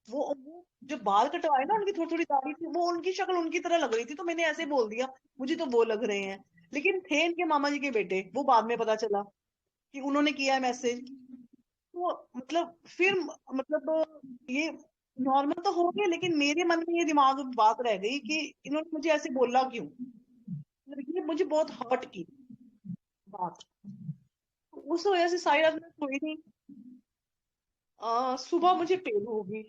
वो जो बाल कटवाए ना, उनकी थोड़ी थोड़ी दाढ़ी थी, वो उनकी शक्ल उनकी तरह लग रही थी, तो मैंने ऐसे बोल दिया मुझे तो वो लग रहे हैं। लेकिन थे इनके मामा जी के बेटे, वो बाद में पता चला कि उन्होंने किया है मैसेज। तो मतलब फिर मतलब ये नॉर्मल तो हो गया, लेकिन मेरे मन में ये दिमाग में बात रह गई कि इन्होंने मुझे ऐसे बोला क्यों। मतलब ये मुझे बहुत हर्ट की बात। तो उस वजह से सारी रात मैं सोई नहीं। सुबह मुझे पेन होगी।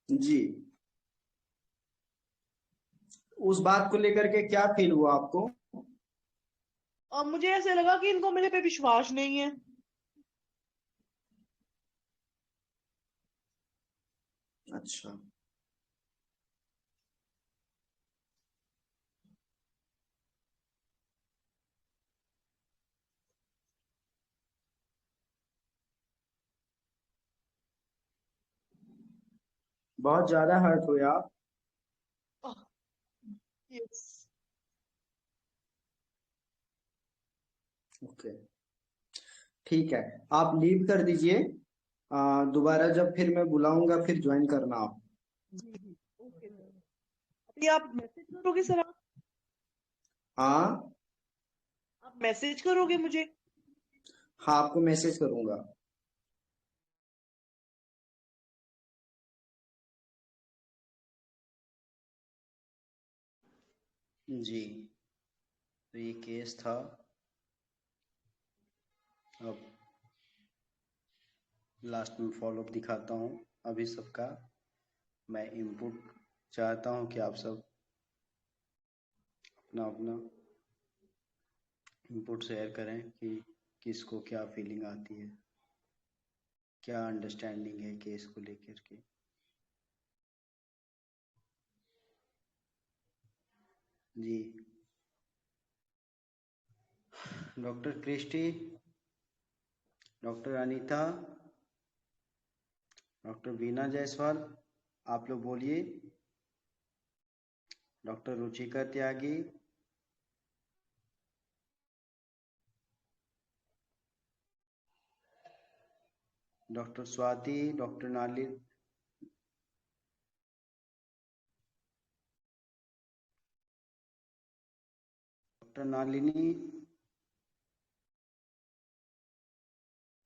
जी, उस बात को लेकर के क्या फील हुआ आपको? मुझे ऐसे लगा कि इनको मेरे पे विश्वास नहीं है। अच्छा। बहुत ज्यादा हर्ट हुए आप? यस। ओके, ठीक है। आप लीव कर दीजिए। दोबारा जब फिर मैं बुलाऊंगा फिर ज्वाइन करना आप। जी जी, ओके सर। अभी आप मैसेज करोगे सर? हाँ। आप मैसेज करोगे मुझे? हाँ, आपको मैसेज करूंगा। जी, तो ये केस था। अब लास्ट में फॉलोअप दिखाता हूँ अभी सबका। मैं इनपुट चाहता हूँ कि आप सब अपना अपना इनपुट शेयर करें कि किसको क्या फीलिंग आती है, क्या अंडरस्टैंडिंग है केस को लेकर के। जी, doctor Christy, doctor Anita, doctor Bina Jaiswal, आप लोग बोलिए। Doctor Ruchika Tyagi, doctor Swati, doctor Nalini,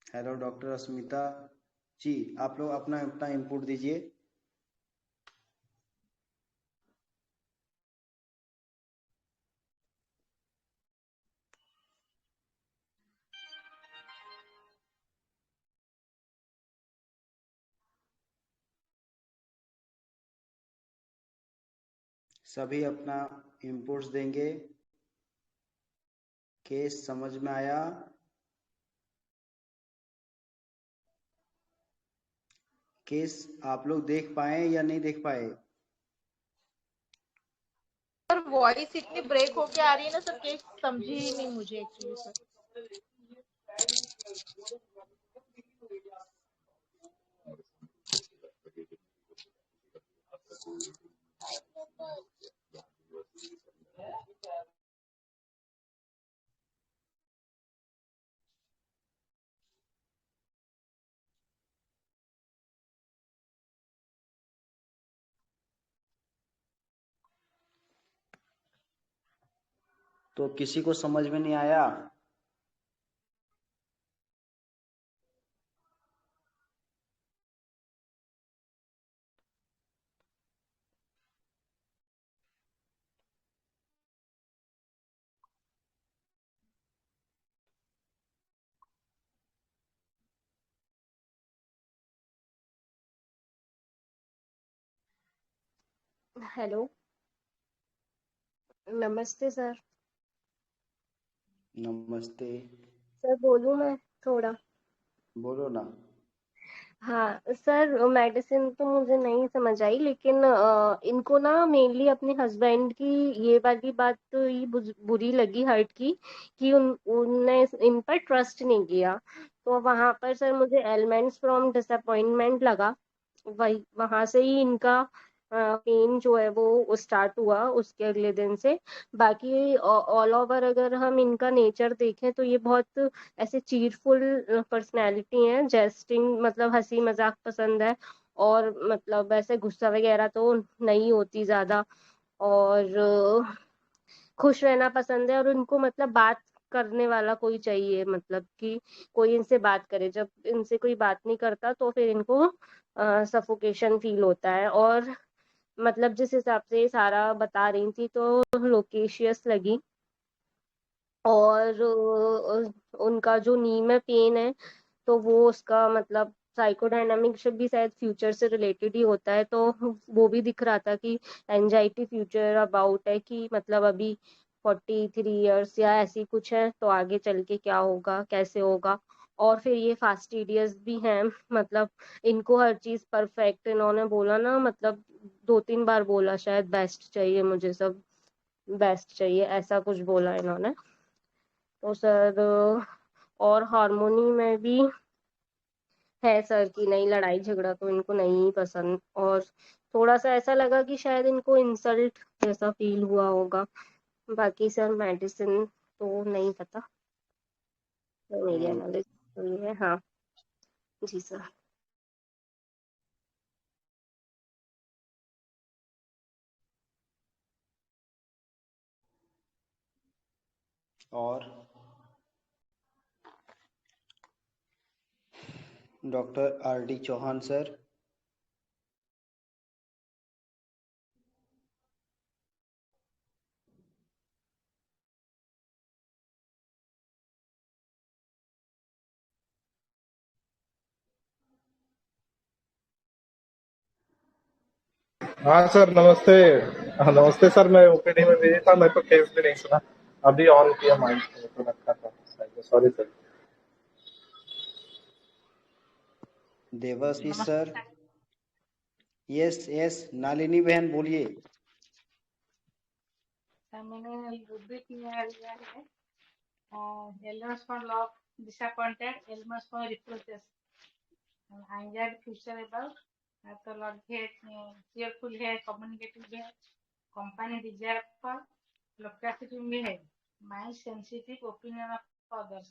hello doctor Asmita ji. आप लोग अपना अपना इनपुट दीजिए। सभी अपना इनपुट्स देंगे। केस समझ में आया? केस आप लोग देख पाए या नहीं देख पाए? पर वॉइस इतनी ब्रेक होके आ रही है ना सर, कि समझी ही नहीं मुझे एक्चुअली सर। तो किसी को समझ में नहीं आया? हेलो, नमस्ते सर। नमस्ते। सर बोलूं मैं थोड़ा? बोलो ना। हाँ सर, मेडिसिन तो मुझे नहीं समझ आई, लेकिन इनको ना मेनली अपने हस्बैंड की ये वाली बात तो ये बुरी लगी हर्ट की, कि उनने इन पर ट्रस्ट नहीं किया। तो वहां पर सर मुझे एलिमेंट्स फ्रॉम डिसअपॉइंटमेंट लगा। वही वहां से ही इनका पेन जो है वो स्टार्ट हुआ उसके अगले दिन से। बाकी ऑल ओवर अगर हम इनका नेचर देखें तो ये बहुत ऐसे चीरफुल पर्सनैलिटी है, जेस्टिंग मतलब हंसी मजाक पसंद है, और मतलब ऐसे गुस्सा वगैरह तो नहीं होती ज्यादा, और खुश रहना पसंद है। और उनको मतलब बात करने वाला कोई चाहिए, मतलब कि कोई इनसे बात करे। जब इनसे कोई बात नहीं करता तो फिर इनको सफोकेशन फील होता है। और मतलब जिस हिसाब से सारा बता रही थी तो लोकेशियस लगी। और उनका जो नी में पेन है तो वो उसका मतलब साइकोडायनामिक से भी शायद फ्यूचर से रिलेटेड ही होता है। तो वो भी दिख रहा था कि एंजाइटी फ्यूचर अबाउट है, कि मतलब अभी 43 इयर्स या ऐसी कुछ है, तो आगे चल के क्या होगा कैसे होगा। और फिर ये फास्टिडियस भी हैं, मतलब इनको हर चीज परफेक्ट, इन्होंने बोला ना, मतलब 2-3 बार बोला शायद, बेस्ट चाहिए मुझे, सब बेस्ट चाहिए, ऐसा कुछ बोला इन्होंने। तो सर और हारमोनी में भी है सर की नई लड़ाई झगड़ा तो इनको नहीं पसंद। और थोड़ा सा ऐसा लगा कि शायद इनको इंसल्ट जैसा फील हुआ होगा। बाकी सर मेडिसिन तो नहीं पता, तो मेरी हम्म, एनालिसिस तो ये है। हाँ जी सर। और doctor R D Chauhan sir. हाँ सर, नमस्ते। हाँ, नमस्ते सर। मैं ओपीडी में बिजी था, मेरे को केस भी नहीं सुना। अभी ऑन किया माइक तो रखा था। Sorry sir. Devashish sir. Yes yes, Nalini बहन बोलिए। मैंने बुद्धि किया है elements for love, disappointed, elements for reproaches, anxiety, future about, तो लॉर्ड है, cheerful है, communicative है, company desirable, loquacity में है, mind sensitive, opinion of others।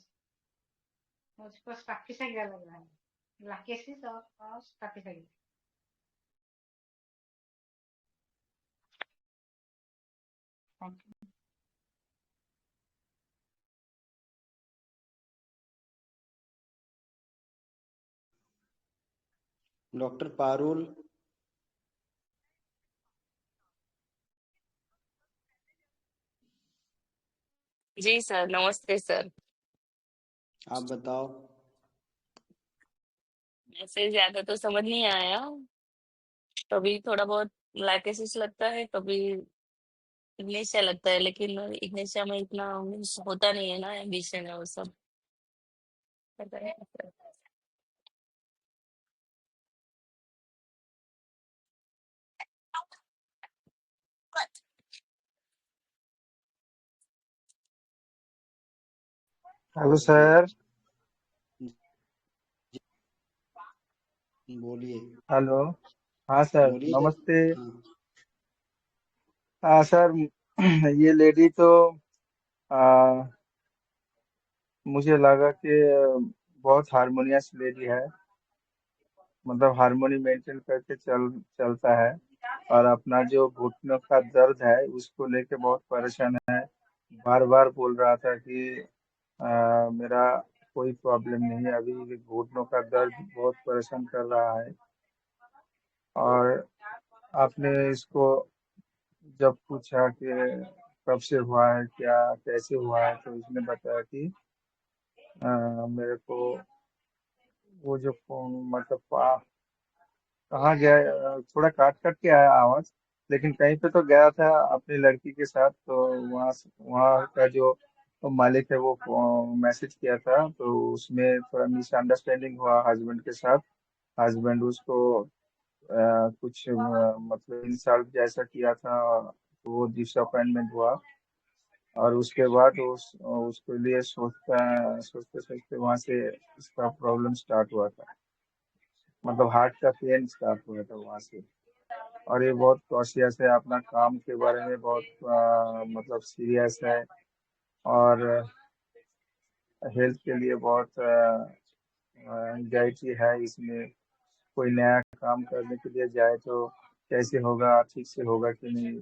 मुझको काफी सही लग रहा है, लाकेसी और काफी सही। Thank you. डॉक्टर पारुल। जी सर, नमस्ते सर। आप बताओ। ऐसे ज्यादा तो समझ नहीं आया, कभी थोड़ा बहुत लैकेसिस लगता है, कभी इग्निशिया लगता है, लेकिन इग्निशिया में इतना मीन्स होता नहीं है ना, एम्बिशन है वो सब। पता नहीं सर। Hello sir. बोलिए। हेलो। हाँ सर, बोलिए। नमस्ते। हाँ। हाँ सर, ये लेडी तो आ, मुझे लगा कि बहुत हारमोनियस लेडी है, मतलब हारमोनी मेंटेन करके चलता है। और अपना जो घुटनों का दर्द है उसको लेके बहुत परेशान है। बार बार बोल रहा था कि मेरा कोई प्रॉब्लम नहीं है, अभी भी घुटनों का दर्द बहुत परेशान कर रहा है। और आपने इसको जब पूछा कि कब से हुआ है, क्या कैसे हुआ है, तो इसने बताया कि मेरे को वो जो मतलब कहाँ गया, थोड़ा काट कट के आया आवाज, लेकिन कहीं पे तो गया था अपनी लड़की के साथ, तो वहाँ का जो मालिक है वो मैसेज किया था, तो उसमें थोड़ा मिसअंडरस्टैंडिंग हुआ हस्बैंड के साथ। हस्बैंड उसको कुछ मतलब इंसल्ट जैसा किया था, तो वो डिसअपॉइंटमेंट हुआ। और उसके बाद उसके लिए सोचते सोचते वहां से इसका प्रॉब्लम स्टार्ट हुआ था, मतलब हार्ट का पेन स्टार्ट हुआ था वहां से। और ये बहुत कॉशियस है, अपना काम के बारे में बहुत मतलब सीरियस है, और हेल्थ के लिए बहुत एंजाइटी है इसमें। कोई नया काम करने के लिए जाए तो कैसे होगा, ठीक से होगा कि नहीं,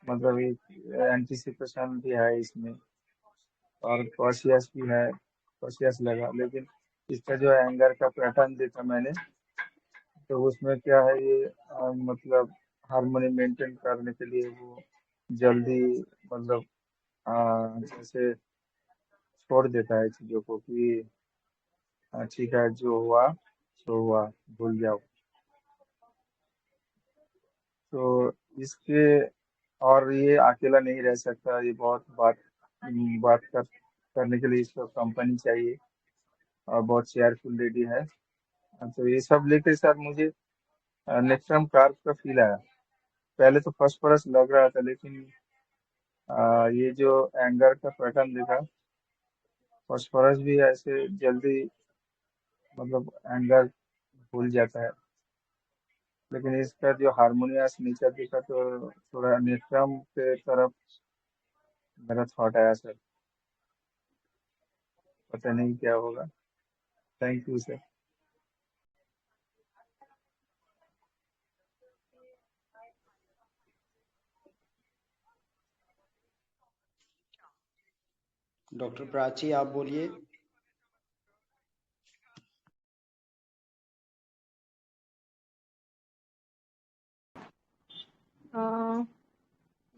मतलब एक एंटिसिपेशन भी है इसमें, और कॉशियस भी है, कॉशियस लगा। लेकिन इसका जो एंगर का पैटर्न देखा मैंने, तो उसमें क्या है, ये मतलब हार्मोनी मेंटेन करने के लिए वो जल्दी मतलब जैसे छोड़ देता है चीजों को कि ठीक है, जो हुआ सो हुआ, भूल जाओ। तो इसके, और ये अकेला नहीं रह सकता, ये बहुत बात करने के लिए इसको कंपनी चाहिए, और बहुत चेयरफुल लेडी है। तो ये सब लेके सर मुझे नेक्ट्रम कार्ब का फील आया। पहले तो फर्स्ट परस लग रहा था, लेकिन ये जो एंगर का पैटर्न देखा, फॉस्फोरस भी ऐसे जल्दी मतलब एंगर भूल जाता है। लेकिन इसका जो हारमोनियस नेचर देखा, तो थोड़ा नेत्रम के तरफ मेरा थॉट आया सर। पता नहीं क्या होगा। Thank you sir. Doctor Prachi, आप बोलिए।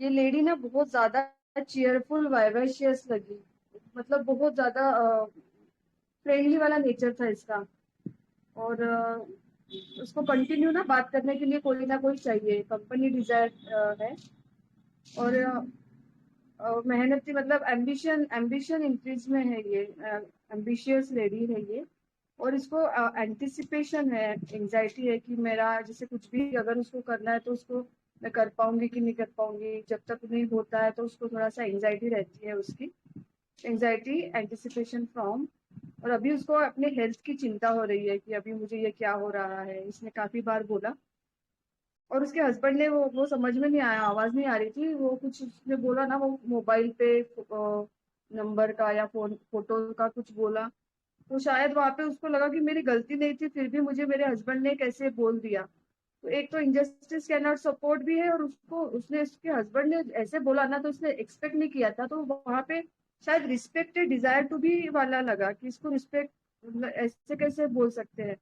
ये लेडी ना बहुत ज्यादा चीयरफुल वाइवेशियस लगी, मतलब बहुत ज्यादा फ्रेंडली वाला नेचर था इसका। और उसको कंटिन्यू ना बात करने के लिए कोई ना कोई चाहिए, कंपनी डिजायर है। और मेहनती, मतलब एम्बिशन एम्बिशन इंक्रीज में है ये, एम्बिशियस लेडी है ये। और इसको एंटिसिपेशन है, एंजाइटी है कि मेरा जैसे कुछ भी अगर उसको करना है तो उसको मैं कर पाऊंगी कि नहीं कर पाऊंगी। जब तक नहीं होता है तो उसको थोड़ा सा एंजाइटी रहती है उसकी, एंजाइटी एंटिसिपेशन फ्रॉम। और अभी उसको अपने हेल्थ की चिंता हो रही है कि अभी मुझे ये क्या हो रहा है, इसने काफी बार बोला। और उसके हस्बैंड ने वो समझ में नहीं आया, आवाज नहीं आ रही थी, वो कुछ उसने बोला ना, वो मोबाइल पे नंबर का या फोटो का कुछ बोला। तो शायद वहां पे उसको लगा कि मेरी गलती नहीं थी, फिर भी मुझे मेरे हस्बैंड ने कैसे बोल दिया। तो एक तो इंजस्टिस कैन नॉट सपोर्ट भी है, और उसको उसने उसके हस्बैंड ने ऐसे बोला ना, तो उसने एक्सपेक्ट नहीं किया था। तो वहां पे शायद रिस्पेक्ट डिजायर टू बी वाला लगा कि इसको रिस्पेक्ट, मतलब ऐसे कैसे बोल सकते हैं।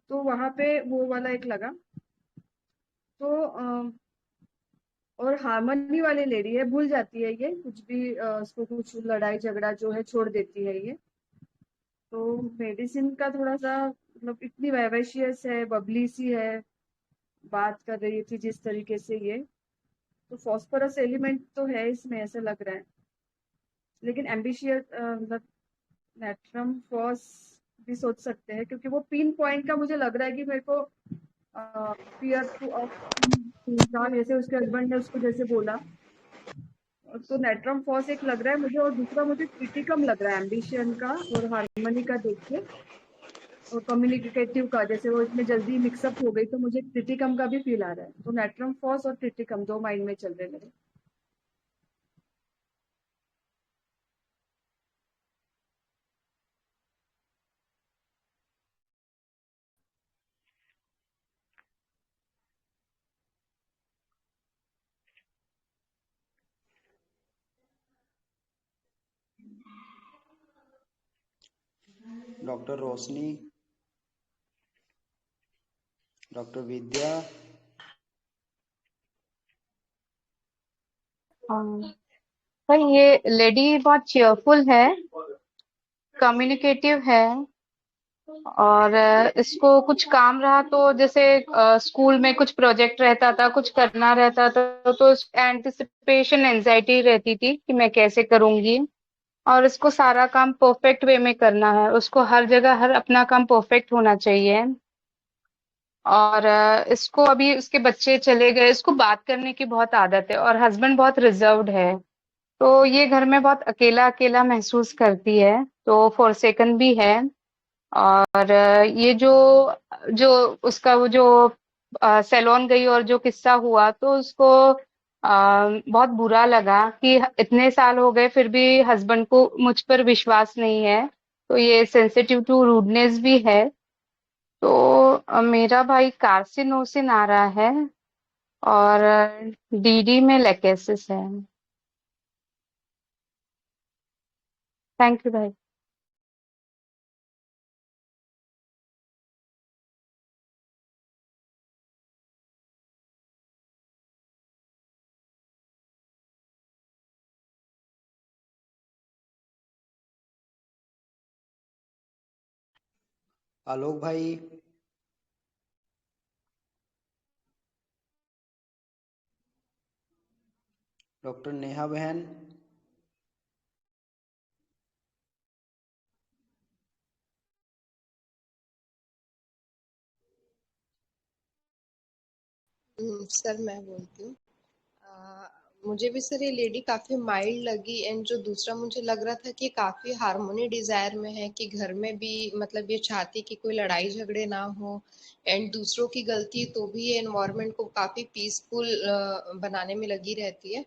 तो वहां पे वो वाला एक लगा। तो और हार्मनी वाली लेडी है, भूल जाती है ये कुछ भी, उसको कुछ लड़ाई झगड़ा जो है छोड़ देती है ये। तो मेडिसिन का थोड़ा सा, मतलब इतनी वाइवेशियस है, बबली सी है, बात कर रही थी जिस तरीके से ये, तो फॉस्फोरस एलिमेंट तो है इसमें ऐसा लग रहा है। लेकिन एम्बिशियस, मतलब नेट्रम फॉस भी सोच सकते हैं, क्योंकि वो पिन पॉइंट का मुझे लग रहा है कि मेरे को फियर टू ऑफ जैसे उसके हस्बैंड ने उसको जैसे बोला। तो नेट्रम फॉस एक लग रहा है मुझे, और दूसरा मुझे क्रिटिकम लग रहा है एम्बिशन का और हार्मनी का देख के। और कम्युनिकेटिव का, जैसे वो इतने जल्दी मिक्सअप हो गई, तो मुझे क्रिटिकम का भी फील आ रहा है। तो नेट्रम फॉस और क्रिटिकम दो माइंड में चल रहे मेरे। डॉक्टर रोशनी, डॉक्टर विद्या। हाँ भाई, ये लेडी बहुत चीयरफुल है, कम्युनिकेटिव है, और इसको कुछ काम रहा तो जैसे स्कूल में कुछ प्रोजेक्ट रहता था, कुछ करना रहता था, तो एंटिसिपेशन एंजाइटी रहती थी कि मैं कैसे करूंगी, और इसको सारा काम परफेक्ट वे में करना है, उसको हर जगह हर अपना काम परफेक्ट होना चाहिए। और इसको अभी उसके बच्चे चले गए, इसको बात करने की बहुत आदत है, और हस्बैंड बहुत रिजर्व्ड है, तो ये घर में बहुत अकेला अकेला महसूस करती है, तो फॉरसेकन भी है। और ये जो जो उसका वो जो सैलून गई और जो किस्सा हुआ, तो उसको बहुत बुरा लगा कि इतने साल हो गए फिर भी हस्बैंड को मुझ पर विश्वास नहीं है, तो ये सेंसिटिव टू रूडनेस भी है। तो मेरा भाई कार्सिनोसिन आ रहा है, और डीडी में लेकेसिस है। थैंक यू भाई। आलोक भाई, डॉक्टर नेहा बहन। सर मैं बोलती हूँ। मुझे भी सर ये लेडी काफी माइल्ड लगी, एंड जो दूसरा मुझे लग रहा था कि काफी हार्मोनी डिजायर में है, कि घर में भी मतलब ये चाहती कि कोई लड़ाई झगड़े ना हो, एंड दूसरों की गलती तो भी ये एनवायरनमेंट को काफी पीसफुल बनाने में लगी रहती है।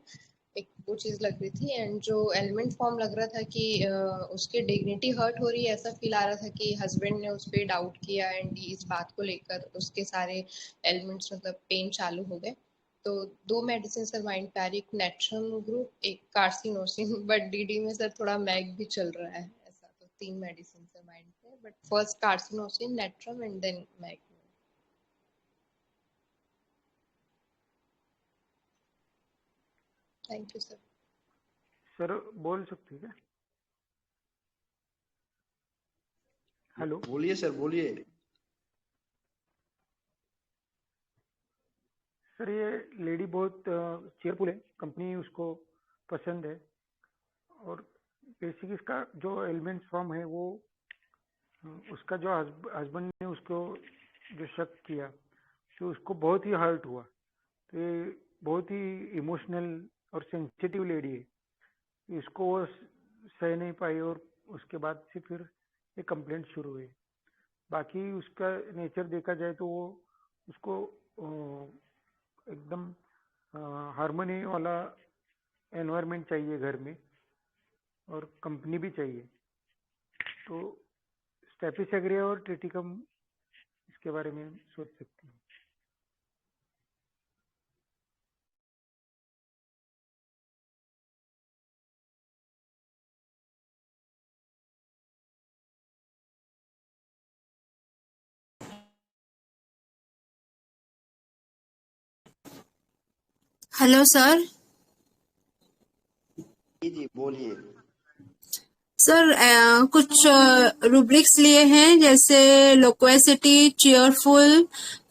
एक वो चीज लग रही थी, एंड जो एलिमेंट फॉर्म लग रहा था कि उसके डिग्निटी हर्ट हो रही है, ऐसा फील आ रहा था कि हस्बैंड ने उस पर डाउट किया, एंड इस बात को लेकर उसके सारे एलिमेंट्स मतलब पेन चालू हो गए। तो दो मेडिसिन सर माइंड पे आ रही, एक नेट्रम ग्रुप, एक कार्सिनोसिन, बट डीडी में सर थोड़ा मैग भी चल रहा है ऐसा, तो तीन मेडिसिन सर माइंड पे, but first carcinosin, natrum and then mag. Thank you sir. Sir बोल सकते हैं क्या? हेलो। बोलिए सर, बोलिए। सर ये लेडी बहुत चेयरफुल है, कंपनी उसको पसंद है, और बेसिक इसका जो एलिमेंट्स फॉर्म है वो उसका जो हस्बैंड ने उसको जो शक किया, तो उसको बहुत ही हर्ट हुआ, तो ये बहुत ही इमोशनल और सेंसिटिव लेडी है, इसको वो सह नहीं पाई, और उसके बाद से फिर ये कंप्लेंट शुरू हुई। बाकी उसका नेचर देखा जाए तो वो उसको एकदम हार्मनी वाला एनवायरनमेंट चाहिए घर में, और कंपनी भी चाहिए, तो स्टेपिसेग्रिया और ट्रिटिकम इसके बारे में सोच सकते हैं। Hello sir. जी बोलिए। सर कुछ रूब्रिक्स लिए हैं, जैसे loquacity, cheerful,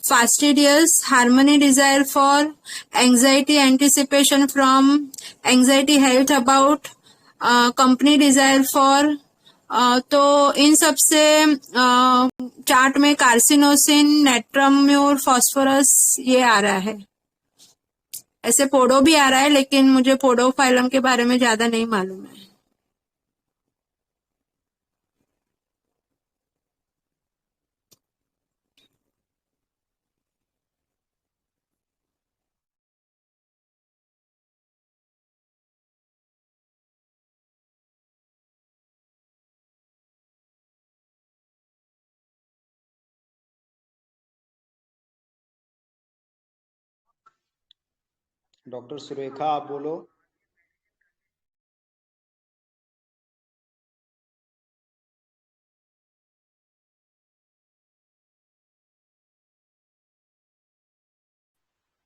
fastidious, harmony desire for, anxiety anticipation from, anxiety health about, company desire for. तो इन सब से चार्ट में कार्सिनोसिन, नेट्रम्यूर, फास्फोरस ये आ रहा है। ऐसे पोडो भी आ रहा है, लेकिन मुझे पोडो फाइलम के बारे में ज्यादा नहीं मालूम है। डॉक्टर सुरेखा, आप बोलो।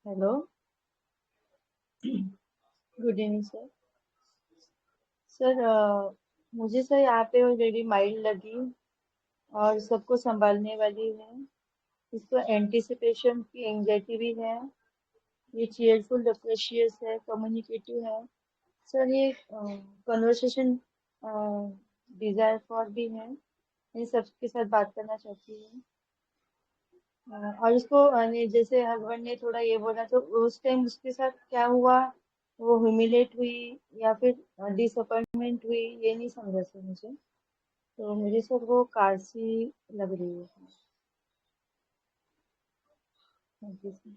Hello, good evening sir. Sir मुझे सर यहाँ पे ऑलरेडी माइल्ड लगी और सबको संभालने वाली है। इसको एंटिसिपेशन की एंजाइटी भी है। ये चीयरफुल लोक्वेशियस है, कम्युनिकेटिव है। सर ये कन्वर्सेशन डिजायर फॉर भी है। ये सबके साथ बात करना चाहती है। और उसको जैसे हस्बैंड ने थोड़ा ये बोला तो उस टाइम उसके साथ क्या हुआ, वो ह्यूमिलेट हुई या फिर डिसअपॉइंटमेंट हुई, ये नहीं समझा सर मुझे। तो मुझे सर वो कारसी लग रही है। Thank you sir.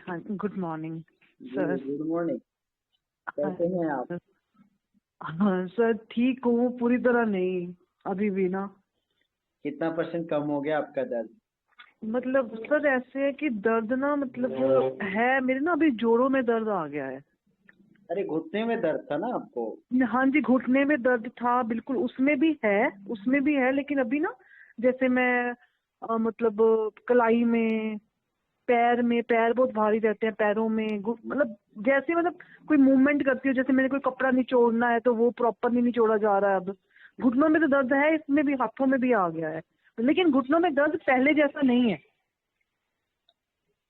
हाँ, गुड मॉर्निंग जी सर। Good morning. कैसे हैं आप? हाँ सर, ठीक हूँ, पूरी तरह नहीं, अभी भी ना। कितना % कम हो गया आपका दर्द? मतलब सर ऐसे है कि दर्द ना, मतलब है मेरे ना, अभी जोड़ों में दर्द आ गया है। अरे घुटने में दर्द था ना आपको? हाँ जी, घुटने में दर्द था बिल्कुल, उसमें भी है, लेकिन अभी ना जैसे मैं मतलब कलाई में, पैर बहुत भारी रहते हैं, पैरों में मतलब जैसे, मतलब कोई मूवमेंट करती हो, जैसे मैंने कोई कपड़ा निचोड़ना है तो वो प्रॉपर नहीं निचोड़ा जा रहा है। अब घुटनों में तो दर्द है, इसमें भी, हाथों में भी आ गया है, लेकिन घुटनों में दर्द पहले जैसा नहीं है।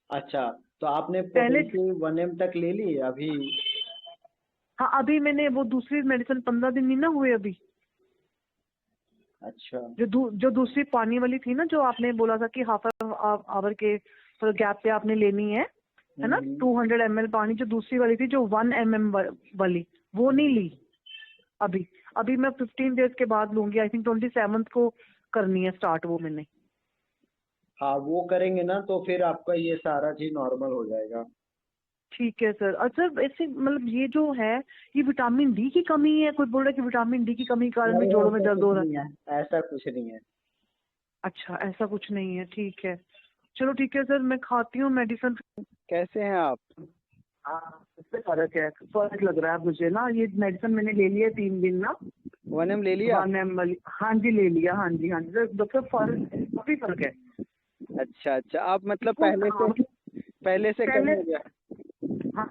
अच्छा, तो आपने पहले, पोटेंशियल 1M तक ले ली अभी? हाँ अभी मैंने वो दूसरी मेडिसिन 15 दिन नहीं ना हुए अभी, अच्छा। जो दूसरी पानी वाली थी ना, जो आपने बोला था कि हाफ आवर के गैप पे आपने लेनी है ना, 200 ml पानी, जो दूसरी वाली थी, जो 1 mm वाली, वो नहीं ली अभी मैं 15 डेज के बाद लूंगी। आई थिंक 27 को करनी है स्टार्ट वो मैंने। हाँ वो करेंगे ना तो फिर आपका ये सारा चीज नॉर्मल हो जाएगा। ठीक है सर। अच्छा ऐसे मतलब ये जो है, ये विटामिन डी की कमी है, कोई बोल रहा है कि विटामिन डी की कमी के कारण भी अरे जोड़ों में ऐसा दर्द कुछ हो रहा नहीं है। है, ऐसा कुछ नहीं है। अच्छा ऐसा कुछ नहीं है, ठीक है, चलो ठीक है सर, मैं खाती हूँ मेडिसिन। कैसे हैं आप? इससे फर्क है, फर्क लग रहा है मुझे ना, ये मेडिसिन मैंने ले लिया है 3 दिन ना। 1M ले लिया? 1 ml, हाँ जी ले लिया, हाँ जी डॉक्टर, फर्क काफी फर्क है। अच्छा अच्छा, आप मतलब हाँ, पहले से कम हो गया? हाँ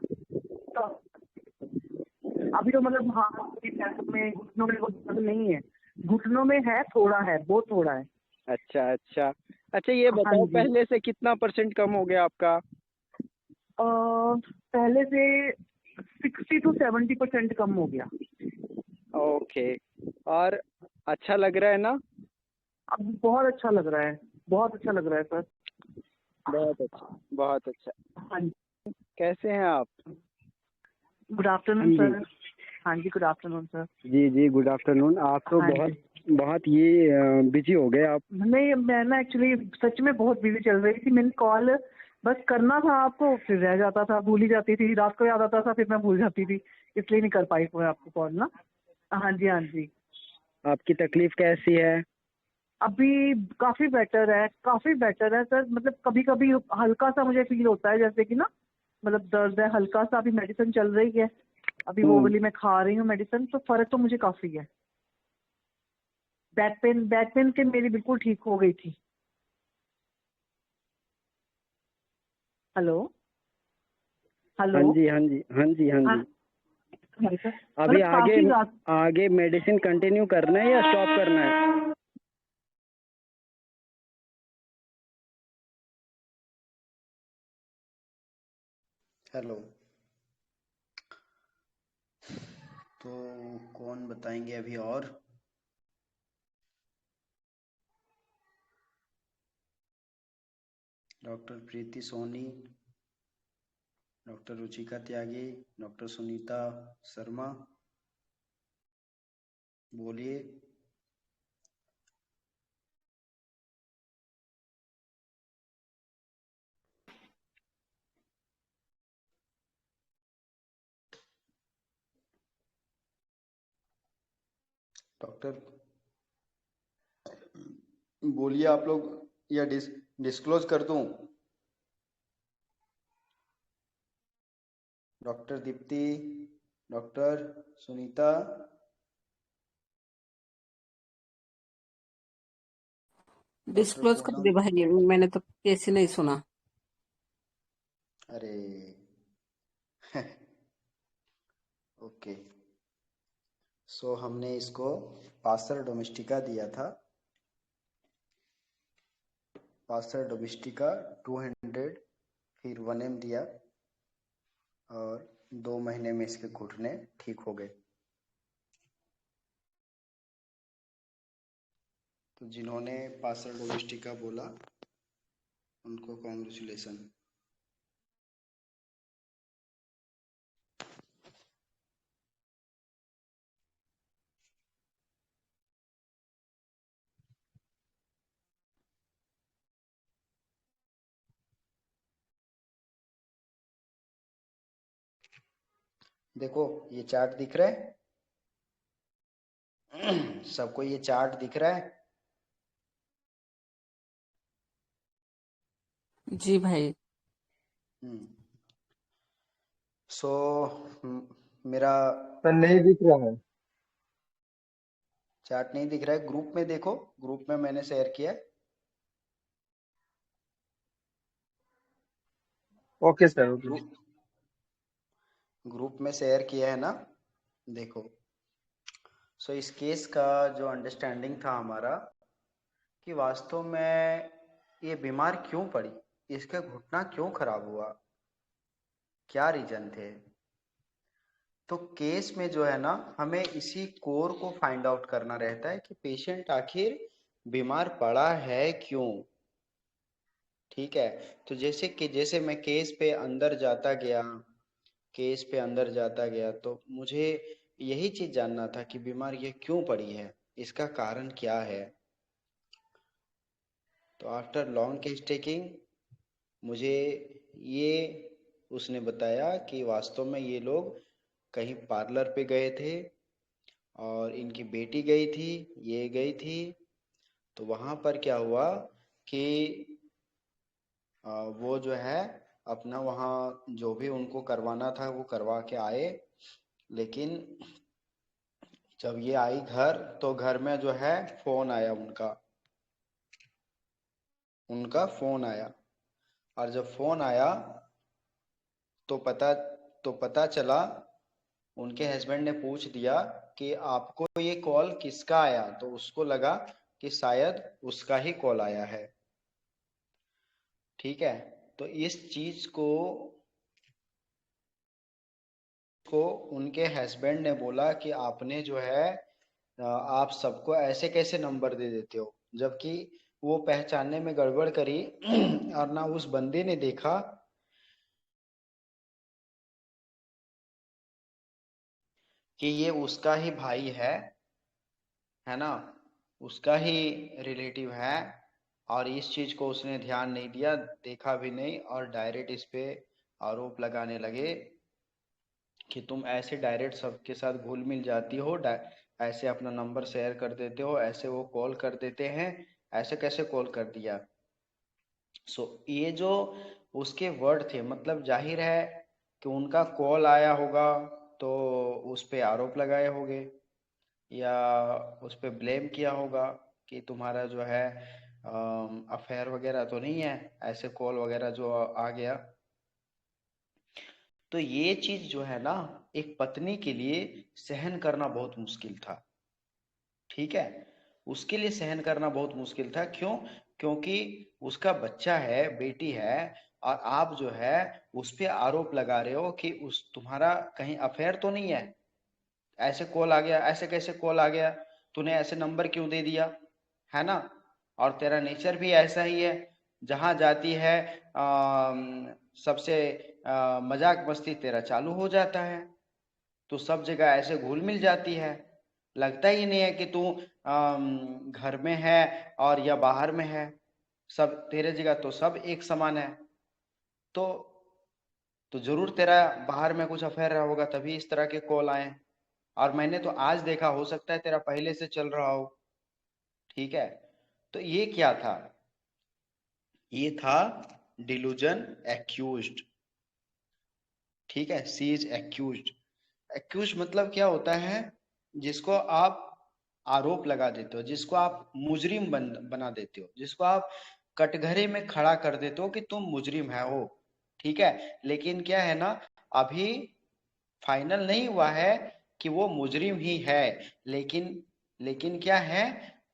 तो अभी तो मतलब हाँ, में घुटनों में कोई दर्द नहीं है, घुटनों में है, थोड़ा है, बहुत थोड़ा है। अच्छा अच्छा अच्छा, ये हाँ बताओ जी, पहले से कितना % कम हो गया आपका? पहले से 60 to 70% कम हो गया। ओके, और अच्छा लग रहा है ना? अब बहुत अच्छा लग रहा है, बहुत अच्छा लग रहा है सर। बहुत अच्छा, बहुत अच्छा। हाँ जी, कैसे हैं आप? Good afternoon sir. हाँ जी, गुड आफ्टरनून सर। जी जी गुड आफ्टरनून। आप तो हाँ बहुत जी। बहुत ये बिजी हो गए आप। नहीं, मैं ना एक्चुअली सच में बहुत बिजी चल रही थी, मैंने कॉल बस करना था आपको, फिर रह जाता था, भूल ही जाती थी, रात को याद आता था, फिर मैं भूल जाती थी, इसलिए नहीं कर पाई मैं आपको कॉल ना। हाँ जी, हाँ जी। आपकी तकलीफ कैसी है? अभी काफी बेटर है, काफी बेटर है सर, मतलब कभी कभी हल्का सा मुझे फील होता है जैसे कि ना, मतलब दर्द है हल्का सा, अभी मेडिसिन चल रही है, अभी वो वाली मैं खा रही हूँ मेडिसिन, तो फर्क तो मुझे काफी है। बैक पेन के मेरी बिल्कुल ठीक हो गई थी। Hello hello. हाँ जी हाँ जी हाँ जी हाँ जी। अभी मतलब काफी रात, आगे मेडिसिन कंटिन्यू करना है या स्टॉप करना है? हेलो, तो कौन बताएंगे अभी? और डॉक्टर प्रीति सोनी, डॉक्टर रुचिका त्यागी, डॉक्टर सुनीता शर्मा, बोलिए। डॉक्टर बोलिए आप लोग, या डिस्क्लोज कर दूं? Doctor Deepti, doctor Sunita. Doctor disclose कर दे पूनम। भाई, मैंने तो कैसे नहीं सुना। अरे ओके। सो हमने इसको पासर डोमेस्टिका दिया था, पासर डोमेस्टिका 200, फिर 1M दिया और 2 महीने में इसके घुटने ठीक हो गए। तो जिन्होंने पासर डोमेस्टिका बोला उनको कॉन्ग्रेचुलेसन। देखो ये चार्ट दिख रहा है सबको? ये चार्ट दिख रहा है? जी भाई। सो मेरा सर नहीं दिख रहा है। चार्ट नहीं दिख रहा है? ग्रुप में देखो, ग्रुप में मैंने शेयर किया है। Okay sir, okay. ग्रुप में शेयर किया है ना? देखो, सो इस केस का जो अंडरस्टैंडिंग था हमारा कि वास्तव में ये बीमार क्यों पड़ी, इसका घुटना क्यों खराब हुआ, क्या रीजन थे। तो केस में जो है ना, हमें इसी कोर को फाइंड आउट करना रहता है कि पेशेंट आखिर बीमार पड़ा है क्यों। ठीक है, तो जैसे मैं केस पे अंदर जाता गया, केस पे अंदर जाता गया, तो मुझे यही चीज जानना था कि बीमार ये क्यों पड़ी है, इसका कारण क्या है। तो आफ्टर लॉन्ग केस टेकिंग मुझे ये उसने बताया कि वास्तव में ये लोग कहीं पार्लर पे गए थे और इनकी बेटी गई थी, ये गई थी। तो वहां पर क्या हुआ कि वो जो है अपना वहाँ जो भी उनको करवाना था वो करवा के आए, लेकिन जब ये आई घर तो घर में जो है फोन आया, उनका फोन आया। और जब फोन आया तो पता चला, उनके हस्बैंड ने पूछ दिया कि आपको ये कॉल किसका आया, तो उसको लगा कि शायद उसका ही कॉल आया है। ठीक है, तो इस चीज को उनके हस्बैंड ने बोला कि आपने जो है आप सबको ऐसे कैसे नंबर दे देते हो, जबकि वो पहचानने में गड़बड़ करी और ना उस बंदे ने देखा कि ये उसका ही भाई है ना, उसका ही रिलेटिव है। और इस चीज को उसने ध्यान नहीं दिया, देखा भी नहीं, और डायरेक्ट इस पे आरोप लगाने लगे कि तुम ऐसे डायरेक्ट सबके साथ घुल मिल जाती हो, ऐसे अपना नंबर शेयर कर देते हो, ऐसे वो कॉल कर देते हैं, ऐसे कैसे कॉल कर दिया। सो ये जो उसके वर्ड थे, मतलब जाहिर है कि उनका कॉल आया होगा तो उस पे आरोप लगाए होंगे या उस पे ब्लेम किया होगा कि तुम्हारा जो है अफेयर वगैरह तो नहीं है, ऐसे कॉल वगैरह जो आ गया। तो ये चीज जो है ना, एक पत्नी के लिए सहन करना बहुत मुश्किल था। ठीक है, उसके लिए सहन करना बहुत मुश्किल था। क्यों? क्योंकि उसका बच्चा है, बेटी है, और आप जो है उस पे आरोप लगा रहे हो कि उस तुम्हारा कहीं अफेयर तो नहीं है, ऐसे कॉल आ गया, ऐसे कैसे कॉल आ गया, तूने ऐसे नंबर क्यों दे दिया, है ना। और तेरा नेचर भी ऐसा ही है, जहां जाती है सबसे मजाक मस्ती तेरा चालू हो जाता है, तो सब जगह ऐसे घुल मिल जाती है, लगता ही नहीं है कि तू घर में है और या बाहर में है, सब तेरे जगह तो सब एक समान है। तो जरूर तेरा बाहर में कुछ अफेयर रहा होगा, तभी इस तरह के कॉल आए। और मैंने तो आज देखा, हो सकता है तेरा पहले से चल रहा हो। ठीक है, तो ये क्या था? ये था डिलूजन एक्यूज्ड। ठीक है, सी इज एक्यूज्ड। एक्यूज मतलब क्या होता है, जिसको आप आरोप लगा देते हो, जिसको आप मुजरिम बना देते हो, जिसको आप कटघरे में खड़ा कर देते हो कि तुम मुजरिम है हो। ठीक है, लेकिन क्या है ना, अभी फाइनल नहीं हुआ है कि वो मुजरिम ही है, लेकिन क्या है,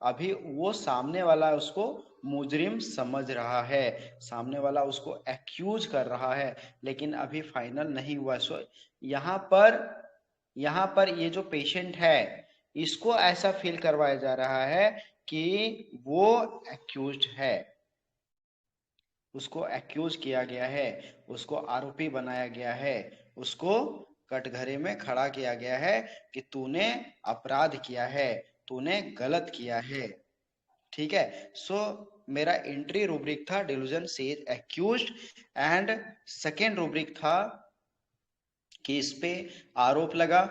अभी वो सामने वाला उसको मुजरिम समझ रहा है, सामने वाला उसको एक्यूज कर रहा है, लेकिन अभी फाइनल नहीं हुआ। सो यहाँ पर ये जो पेशेंट है, इसको ऐसा फील करवाया जा रहा है कि वो एक्यूज्ड है, उसको एक्यूज किया गया है, उसको आरोपी बनाया गया है, उसको कटघरे में खड़ा किया गया है कि तूने अपराध किया है, तूने गलत किया है। ठीक है, सो मेरा एंट्री रूब्रिक था delusion says accused, and second rubric था कि इस पे आरोप लगा।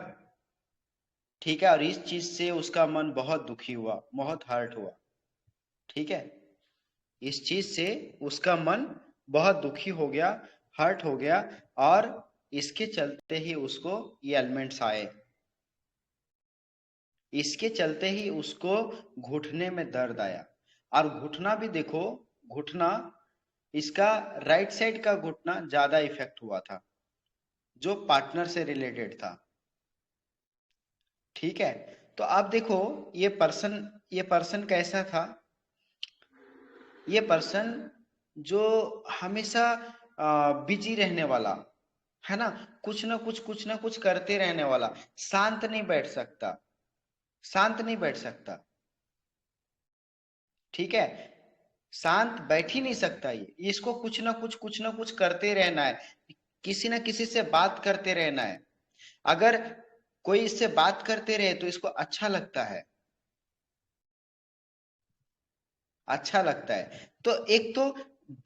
ठीक है, और इस चीज से उसका मन बहुत दुखी हुआ, बहुत हर्ट हुआ। ठीक है, इस चीज से उसका मन बहुत दुखी हो गया, हर्ट हो गया, और इसके चलते ही उसको ये एलिमेंट्स आए, इसके चलते ही उसको घुटने में दर्द आया। और घुटना भी देखो, घुटना इसका राइट साइड का घुटना ज्यादा इफेक्ट हुआ था, जो पार्टनर से रिलेटेड था। ठीक है, तो आप देखो ये पर्सन कैसा था, ये पर्सन जो हमेशा बिजी रहने वाला है ना, कुछ ना कुछ करते रहने वाला, शांत नहीं बैठ सकता, शांत नहीं बैठ सकता। ठीक है, शांत बैठ ही नहीं सकता, ये इसको कुछ ना कुछ करते रहना है, किसी ना किसी से बात करते रहना है। अगर कोई इससे बात करते रहे तो इसको अच्छा लगता है, अच्छा लगता है। तो एक तो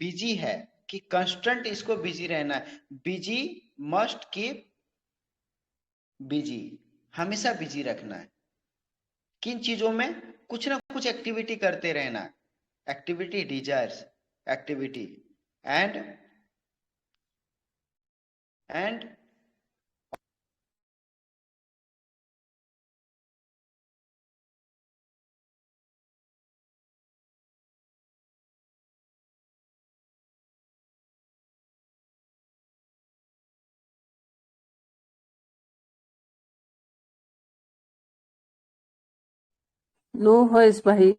बिजी है कि कंस्टेंट इसको बिजी रहना है, बिजी, मस्ट कीप बिजी, हमेशा बिजी रखना है। किन चीजों में, कुछ ना कुछ एक्टिविटी करते रहना है, activity desires activity, and no voice भाई।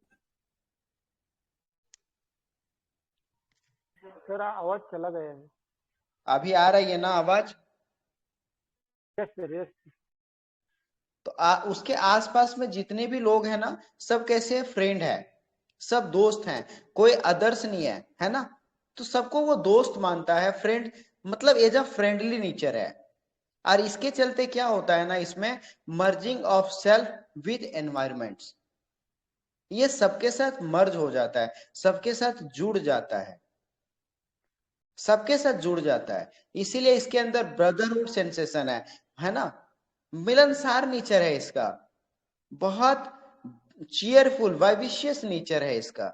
सर आवाज चला गया है। अभी आ रही है ना आवाज? Yes sir, yes. तो उसके आसपास में जितने भी लोग हैं ना, सब कैसे फ्रेंड है, सब दोस्त हैं, कोई अदर्स नहीं है, है ना। तो सबको वो दोस्त मानता है, फ्रेंड, मतलब एज अ फ्रेंडली नेचर है। और इसके चलते क्या होता है ना, इसमें merging of self with environments, ये सबके साथ मर्ज हो जाता है, सबके साथ जुड़ जाता है, सबके साथ जुड़ जाता है। इसीलिए इसके अंदर ब्रदरहुड सेंसेशन है ना, मिलनसार नेचर है इसका, बहुत चीयरफुल वाइविशियस नेचर है इसका,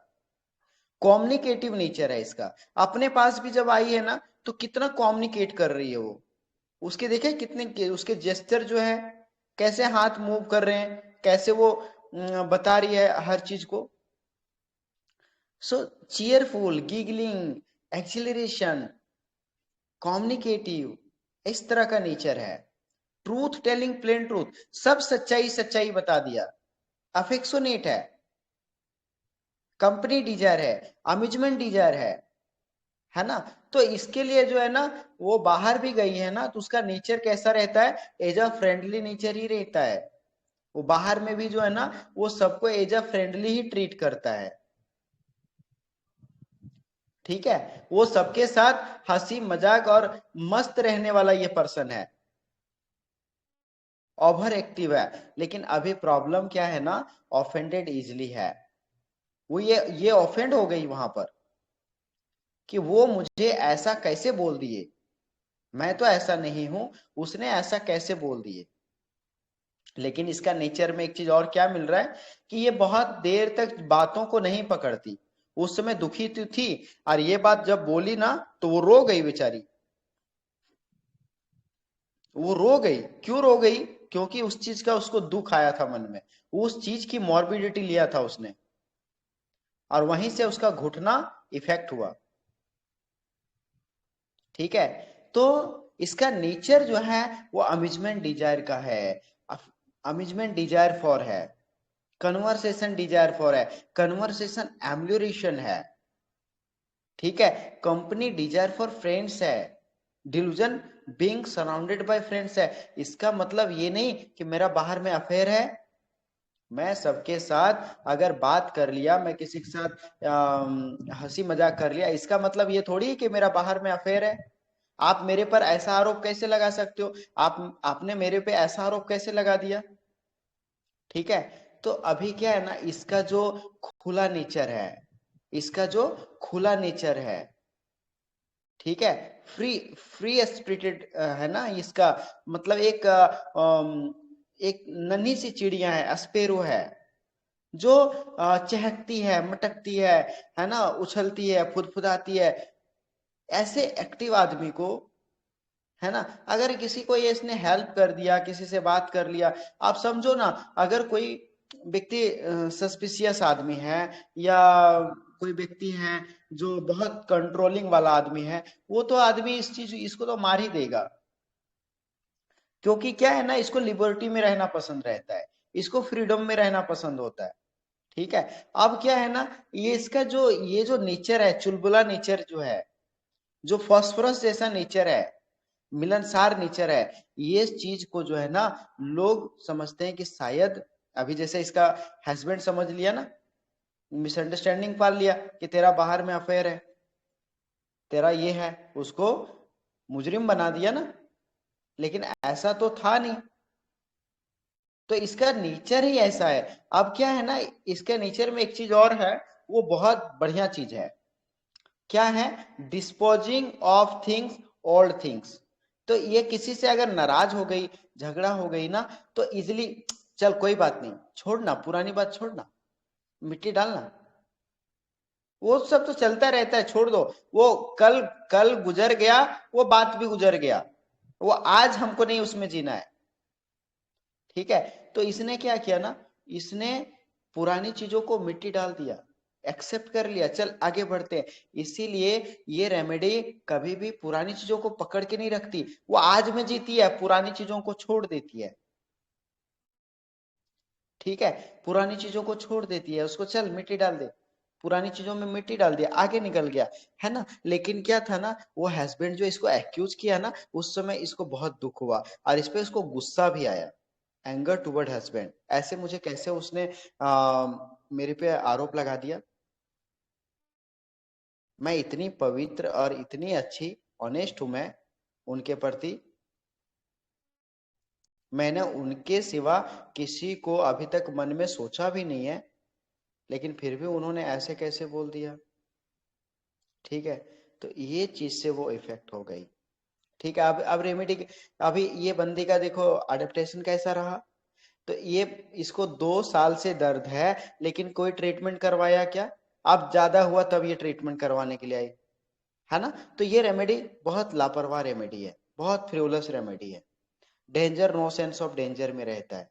कम्युनिकेटिव नेचर है इसका। अपने पास भी जब आई है ना, तो कितना कम्युनिकेट कर रही है वो, उसके देखे कितने उसके जेस्चर जो है, कैसे हाथ मूव कर रहे हैं, कैसे वो बता रही है हर चीज को। सो चीयरफुल, गिगलिंग, एक्सिलरेशन, कम्युनिकेटिव, इस तरह का नेचर है। ट्रूथ टेलिंग, प्लेन ट्रूथ, सब सच्चाई सच्चाई बता दिया। अफेक्शनेट है, कंपनी डिजायर है, अम्यूजमेंट डिजायर है ना। तो इसके लिए जो है ना, वो बाहर भी गई है ना, तो उसका नेचर कैसा रहता है, एज अ फ्रेंडली नेचर ही रहता है। वो बाहर में भी जो है ना, वो सबको एज अ फ्रेंडली ही ट्रीट करता है। ठीक है, वो सबके साथ हंसी मजाक और मस्त रहने वाला ये पर्सन है, ओवर एक्टिव है। लेकिन अभी प्रॉब्लम क्या है ना, ऑफेंडेड इजिली है। वो ये ऑफेंड हो गई वहां पर कि वो मुझे ऐसा कैसे बोल दिए, मैं तो ऐसा नहीं हूं, उसने ऐसा कैसे बोल दिए। लेकिन इसका नेचर में एक चीज और क्या मिल रहा है कि ये बहुत देर तक बातों को नहीं पकड़ती। उस समय दुखी तो थी, और ये बात जब बोली ना, तो वो रो गई बेचारी। वो रो गई। क्यों रो गई? क्योंकि उस चीज का उसको दुख आया था मन में, उस चीज की मॉर्बिडिटी लिया था उसने, और वहीं से उसका घुटना इफेक्ट हुआ। ठीक है, तो इसका नेचर जो है वो अम्यूजमेंट डिजायर का है, अम्यूजमेंट डिजायर फॉर है, कन्वर्सेशन डिजायर फॉर है, कन्वर्सेशन एम्यूरेशन है। ठीक है, कंपनी डिजायर फॉर फ्रेंड्स है, delusion being surrounded by friends है। इसका मतलब ये नहीं कि मेरा बाहर में अफेयर है, मैं सबके साथ अगर बात कर लिया, मैं किसी के साथ हंसी मजाक कर लिया, इसका मतलब ये थोड़ी है कि मेरा बाहर में अफेयर है। आप मेरे पर ऐसा आरोप कैसे लगा सकते हो? आपने मेरे पे ऐसा आरोप कैसे लगा दिया? ठीक है, तो अभी क्या है ना, इसका जो खुला नेचर है, इसका जो खुला नेचर है, ठीक है, फ्री फ्री स्पिरिटेड है ना, इसका मतलब एक नन्ही सी चिड़िया है, स्पेरो है, जो चहकती है, मटकती है ना, उछलती है, फुदफुदाती है। ऐसे एक्टिव आदमी को, है ना, अगर किसी को ये इसने हेल्प कर दिया, किसी से बात कर लिया, आप समझो ना, अगर कोई व्यक्ति सस्पिशियस आदमी है, या कोई व्यक्ति है जो बहुत कंट्रोलिंग वाला आदमी है, वो तो आदमी इसको तो मार ही देगा। क्योंकि क्या है ना, इसको लिबर्टी में रहना पसंद रहता है, इसको फ्रीडम में रहना पसंद होता है। ठीक है, अब क्या है ना, ये जो नेचर है, चुलबुला नेचर जो है, जो फास्फोरस जैसा नेचर है, मिलनसार नेचर है, ये चीज को जो है ना, लोग समझते हैं कि शायद अभी जैसे इसका हस्बैंड समझ लिया ना, मिसअंडरस्टैंडिंग पाल लिया कि तेरा बाहर में अफेयर है, तेरा ये है, उसको मुजरिम बना दिया ना, लेकिन ऐसा तो था नहीं। तो इसका नेचर ही ऐसा है। अब क्या है ना, इसके नेचर में एक चीज और है, वो बहुत बढ़िया चीज है। क्या है? Disposing of things, old things. तो ये किसी से अगर नाराज हो गई, झगड़ा हो गई ना, तो इजिली चल कोई बात नहीं, छोड़ना, पुरानी बात छोड़ना, मिट्टी डालना, वो सब तो चलता रहता है, छोड़ दो, वो कल कल गुजर गया, वो बात भी गुजर गया, वो आज हमको नहीं उसमें जीना है। ठीक है, तो इसने क्या किया ना, इसने पुरानी चीजों को मिट्टी डाल दिया, एक्सेप्ट कर लिया, चल आगे बढ़ते हैं। इसीलिए ये रेमेडी कभी भी पुरानी चीजों को पकड़ के नहीं रखती, वो आज में जीती है, पुरानी चीजों को छोड़ देती है। ठीक है, पुरानी चीजों को छोड़ देती है, उसको चल मिट्टी डाल दे, पुरानी चीजों में मिट्टी डाल दिया, आगे निकल गया, है ना। लेकिन क्या था ना, वो हस्बैंड जो इसको एक्यूज किया ना, उस समय इसको बहुत दुख हुआ, और इस पे उसको गुस्सा भी आया, एंगर टुवर्ड हस्बैंड, ऐसे मुझे कैसे उसने मेरे पे आरोप लगा दिया, मैं इतनी पवित्र और इतनी अच्छी, ऑनेस्ट हूं मैं उनके प्रति, मैंने उनके सिवा किसी को अभी तक मन में सोचा भी नहीं है, लेकिन फिर भी उन्होंने ऐसे कैसे बोल दिया। ठीक है, तो ये चीज से वो इफेक्ट हो गई। ठीक है, अब रेमेडी, अभी ये बंदी का देखो अडेप्टेशन कैसा रहा। तो ये इसको 2 साल से दर्द है, लेकिन कोई ट्रीटमेंट करवाया क्या? अब ज्यादा हुआ तब ये ट्रीटमेंट करवाने के लिए आई, है ना। तो ये रेमेडी बहुत लापरवाह रेमेडी है, बहुत फ्रिवलस रेमेडी है, danger, no sense of danger में रहता है,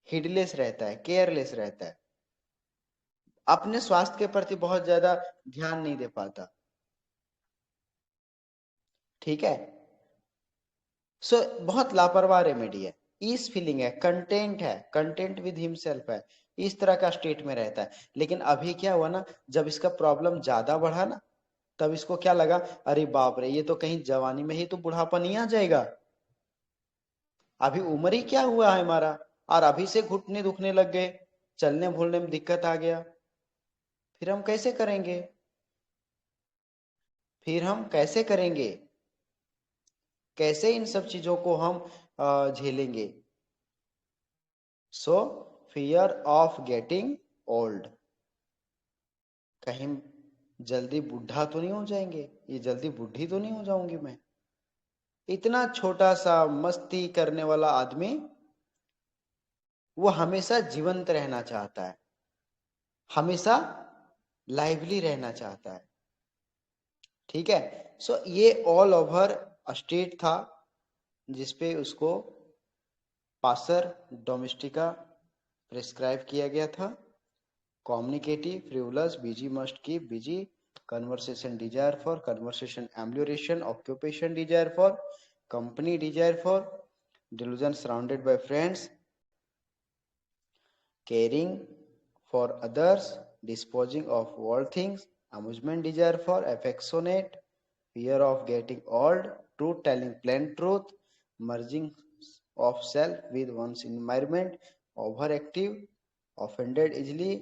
हिडलेस रहता है, केयरलेस रहता है, अपने स्वास्थ्य के प्रति बहुत ज्यादा ध्यान नहीं दे पाता। ठीक है, सो बहुत लापरवाह रेमेडी है, इस फीलिंग है, कंटेंट है, कंटेंट विद हिमसेल्फ है, इस तरह का स्टेट में रहता है। लेकिन अभी क्या हुआ ना, जब इसका प्रॉब्लम ज्यादा बढ़ा ना, तब इसको क्या लगा, अरे बाप रे, ये तो कहीं जवानी में ही तो बुढ़ापा नहीं आ जाएगा, अभी उम्र ही क्या हुआ है हमारा, और अभी से घुटने दुखने लग गए, चलने बोलने में दिक्कत आ गया, फिर हम कैसे करेंगे, फिर हम कैसे करेंगे, कैसे इन सब चीजों को हम झेलेंगे। So fear of getting old, कहीं जल्दी बुढ़ा तो नहीं हो जाएंगे, ये जल्दी बुढ़ी तो नहीं हो जाऊंगी मैं। इतना छोटा सा मस्ती करने वाला आदमी, वो हमेशा जीवंत रहना चाहता है, हमेशा लाइवली रहना चाहता है। ठीक है, सो ये ऑल ओवर स्टेट था जिसपे उसको पासर डोमेस्टिका प्रिस्क्राइब किया गया था। Communicative, frivolous, busy, must keep busy, conversation desire for, conversation amelioration, occupation desire for, company desire for, delusion surrounded by friends, caring for others, disposing of world things, amusement desire for, affectionate, fear of getting old, truth telling plain truth, merging of self with one's environment, overactive, offended easily,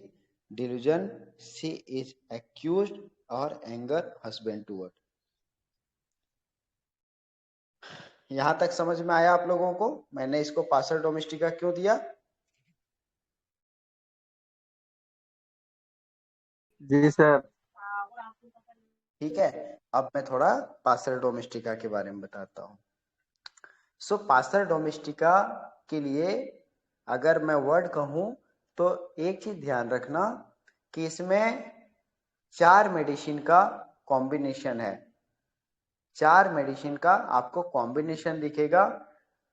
delusion, she is accused, और एंगर हस्बैंड टूवर्ड। यहां तक समझ में आया आप लोगों को? मैंने इसको पासर डोमेस्टिका क्यों दिया? जी सर। ठीक है, अब मैं थोड़ा पासर डोमेस्टिका के बारे में बताता हूँ। सो पासर डोमेस्टिका के लिए अगर मैं वर्ड कहूं तो एक चीज ध्यान रखना कि इसमें 4 मेडिसिन का कॉम्बिनेशन है। 4 मेडिसिन का आपको कॉम्बिनेशन दिखेगा,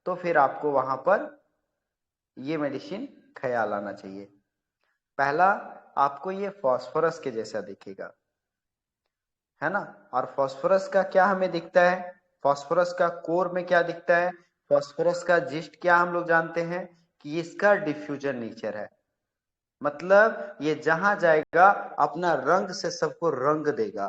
तो फिर आपको वहां पर ये मेडिसिन ख्याल आना चाहिए। पहला आपको ये फास्फोरस के जैसा दिखेगा, है ना? और फास्फोरस का क्या हमें दिखता है? फास्फोरस का कोर में क्या दिखता है? फास्फोरस का जिस्ट क्या हम लोग जानते हैं कि इसका डिफ्यूजन नेचर है, मतलब ये जहां जाएगा अपना रंग से सबको रंग देगा,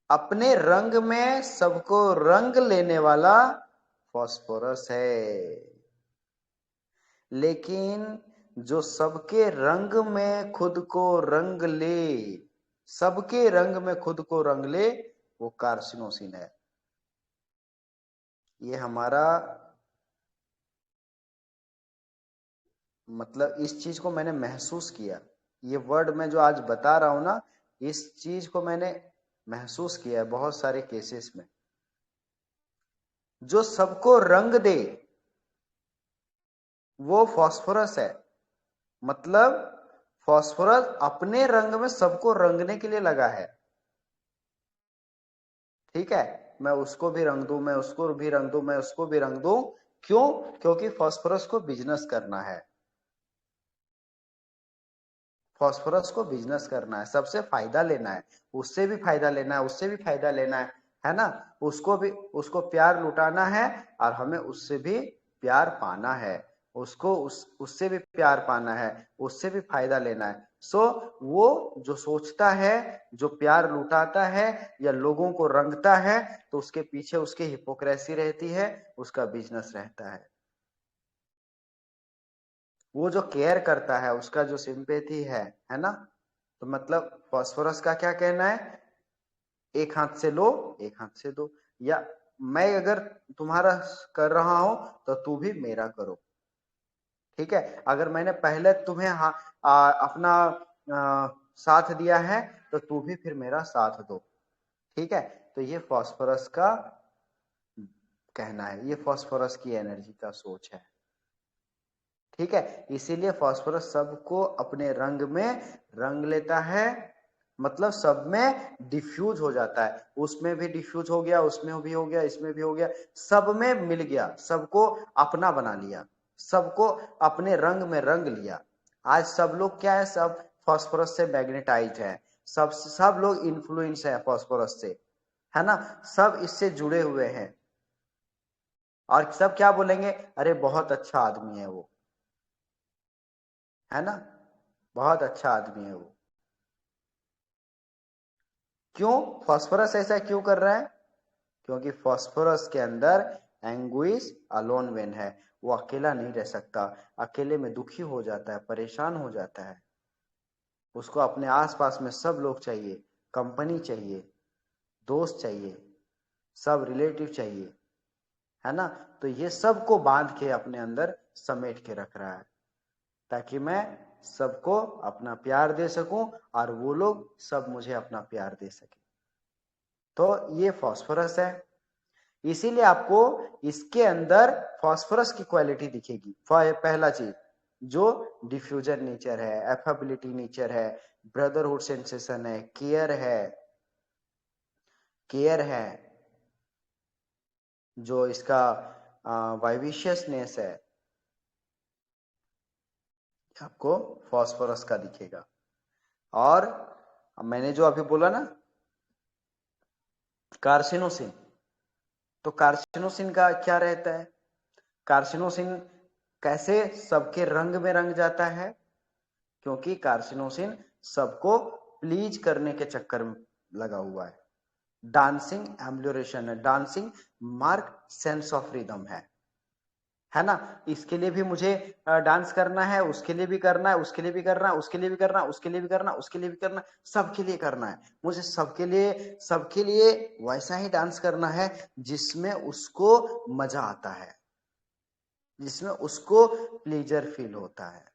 अपने रंग में सबको रंग लेने वाला फास्फोरस है। लेकिन जो सबके रंग में खुद को रंग ले, सबके रंग में खुद को रंग ले, वो कार्सिनोसिन है। ये हमारा मतलब इस चीज को मैंने महसूस किया, ये वर्ड मैं जो आज बता रहा हूं ना, इस चीज को मैंने महसूस किया है बहुत सारे केसेस में। जो सबको रंग दे वो फास्फोरस है, मतलब फास्फोरस अपने रंग में सबको रंगने के लिए लगा है। ठीक है, मैं उसको भी रंग दूं, मैं उसको भी रंग दूं, मैं उसको भी रंग दूं। क्यों? क्योंकि फास्फोरस को बिजनेस करना है, फास्फोरस को बिजनेस करना है, सबसे फायदा लेना है, उससे भी फायदा लेना है, उससे भी फायदा लेना है ना? उसको भी, उसको प्यार लुटाना है और हमें उससे भी प्यार पाना है, उसको उससे भी प्यार पाना है, उससे भी फायदा लेना है। सो वो जो सोचता है, जो प्यार लुटाता है या लोगों को रंगता है, तो उसके पीछे उसकी हिपोक्रेसी रहती है, उसका बिजनेस रहता है। वो जो केयर करता है, उसका जो सिंपैथी है ना? तो मतलब फास्फोरस का क्या कहना है? एक हाथ से लो, एक हाथ से दो, या मैं अगर तुम्हारा कर रहा हूं तो तू भी मेरा करो। ठीक है, अगर मैंने पहले तुम्हें अपना साथ दिया है तो तू भी फिर मेरा साथ दो। ठीक है, तो ये फास्फोरस का कहना है, ये फास्फोरस की एनर्जी का सोच है। ठीक है, इसीलिए फास्फोरस सबको अपने रंग में रंग लेता है, मतलब सब में डिफ्यूज हो जाता है। उसमें भी डिफ्यूज हो गया, उसमें भी हो गया, इसमें भी हो गया, सब में मिल गया, सबको अपना बना लिया, सबको अपने रंग में रंग लिया। आज सब लोग क्या है, सब फास्फोरस से मैग्नेटाइज है, सब लोग इन्फ्लुएंस है फास्फोरस से, है ना? सब इससे जुड़े हुए हैं और सब क्या बोलेंगे? अरे बहुत अच्छा आदमी है वो, है ना? बहुत अच्छा आदमी है वो। क्यों? फास्फोरस ऐसा क्यों कर रहा है? क्योंकि फास्फोरस के अंदर एंगुइस अलोन वेन है, वो अकेला नहीं रह सकता, अकेले में दुखी हो जाता है, परेशान हो जाता है, उसको अपने आसपास में सब लोग चाहिए, कंपनी चाहिए, दोस्त चाहिए, सब रिलेटिव चाहिए, है ना? तो ये सबको बांध के अपने अंदर समेट के रख रहा है, ताकि मैं सबको अपना प्यार दे सकूं और वो लोग सब मुझे अपना प्यार दे सके। तो ये फास्फोरस है, इसीलिए आपको इसके अंदर फास्फोरस की क्वालिटी दिखेगी। पहला चीज जो डिफ्यूजन नेचर है, एफेबिलिटी नेचर है, ब्रदरहुड सेंसेशन है, केयर है, जो इसका वाइविशियसनेस है आपको फास्फोरस का दिखेगा। और मैंने जो अभी बोला ना कार्सिनोसिन, तो कार्सिनोसिन का क्या रहता है? कार्सिनोसिन कैसे सबके रंग में रंग जाता है? क्योंकि कार्सिनोसिन सबको प्लीज करने के चक्कर में लगा हुआ है। डांसिंग एम्ब्लोरेशन है, dancing mark sense of rhythm है ना। इसके लिए भी मुझे डांस करना है, उसके लिए भी करना है, उसके लिए भी करना है, उसके लिए भी करना है, उसके लिए भी करना है, उसके लिए भी करना है, सबके लिए करना है। मुझे सबके लिए वैसा ही डांस करना है जिसमें उसको मजा आता है, जिसमें उसको प्लेजर फील होता है।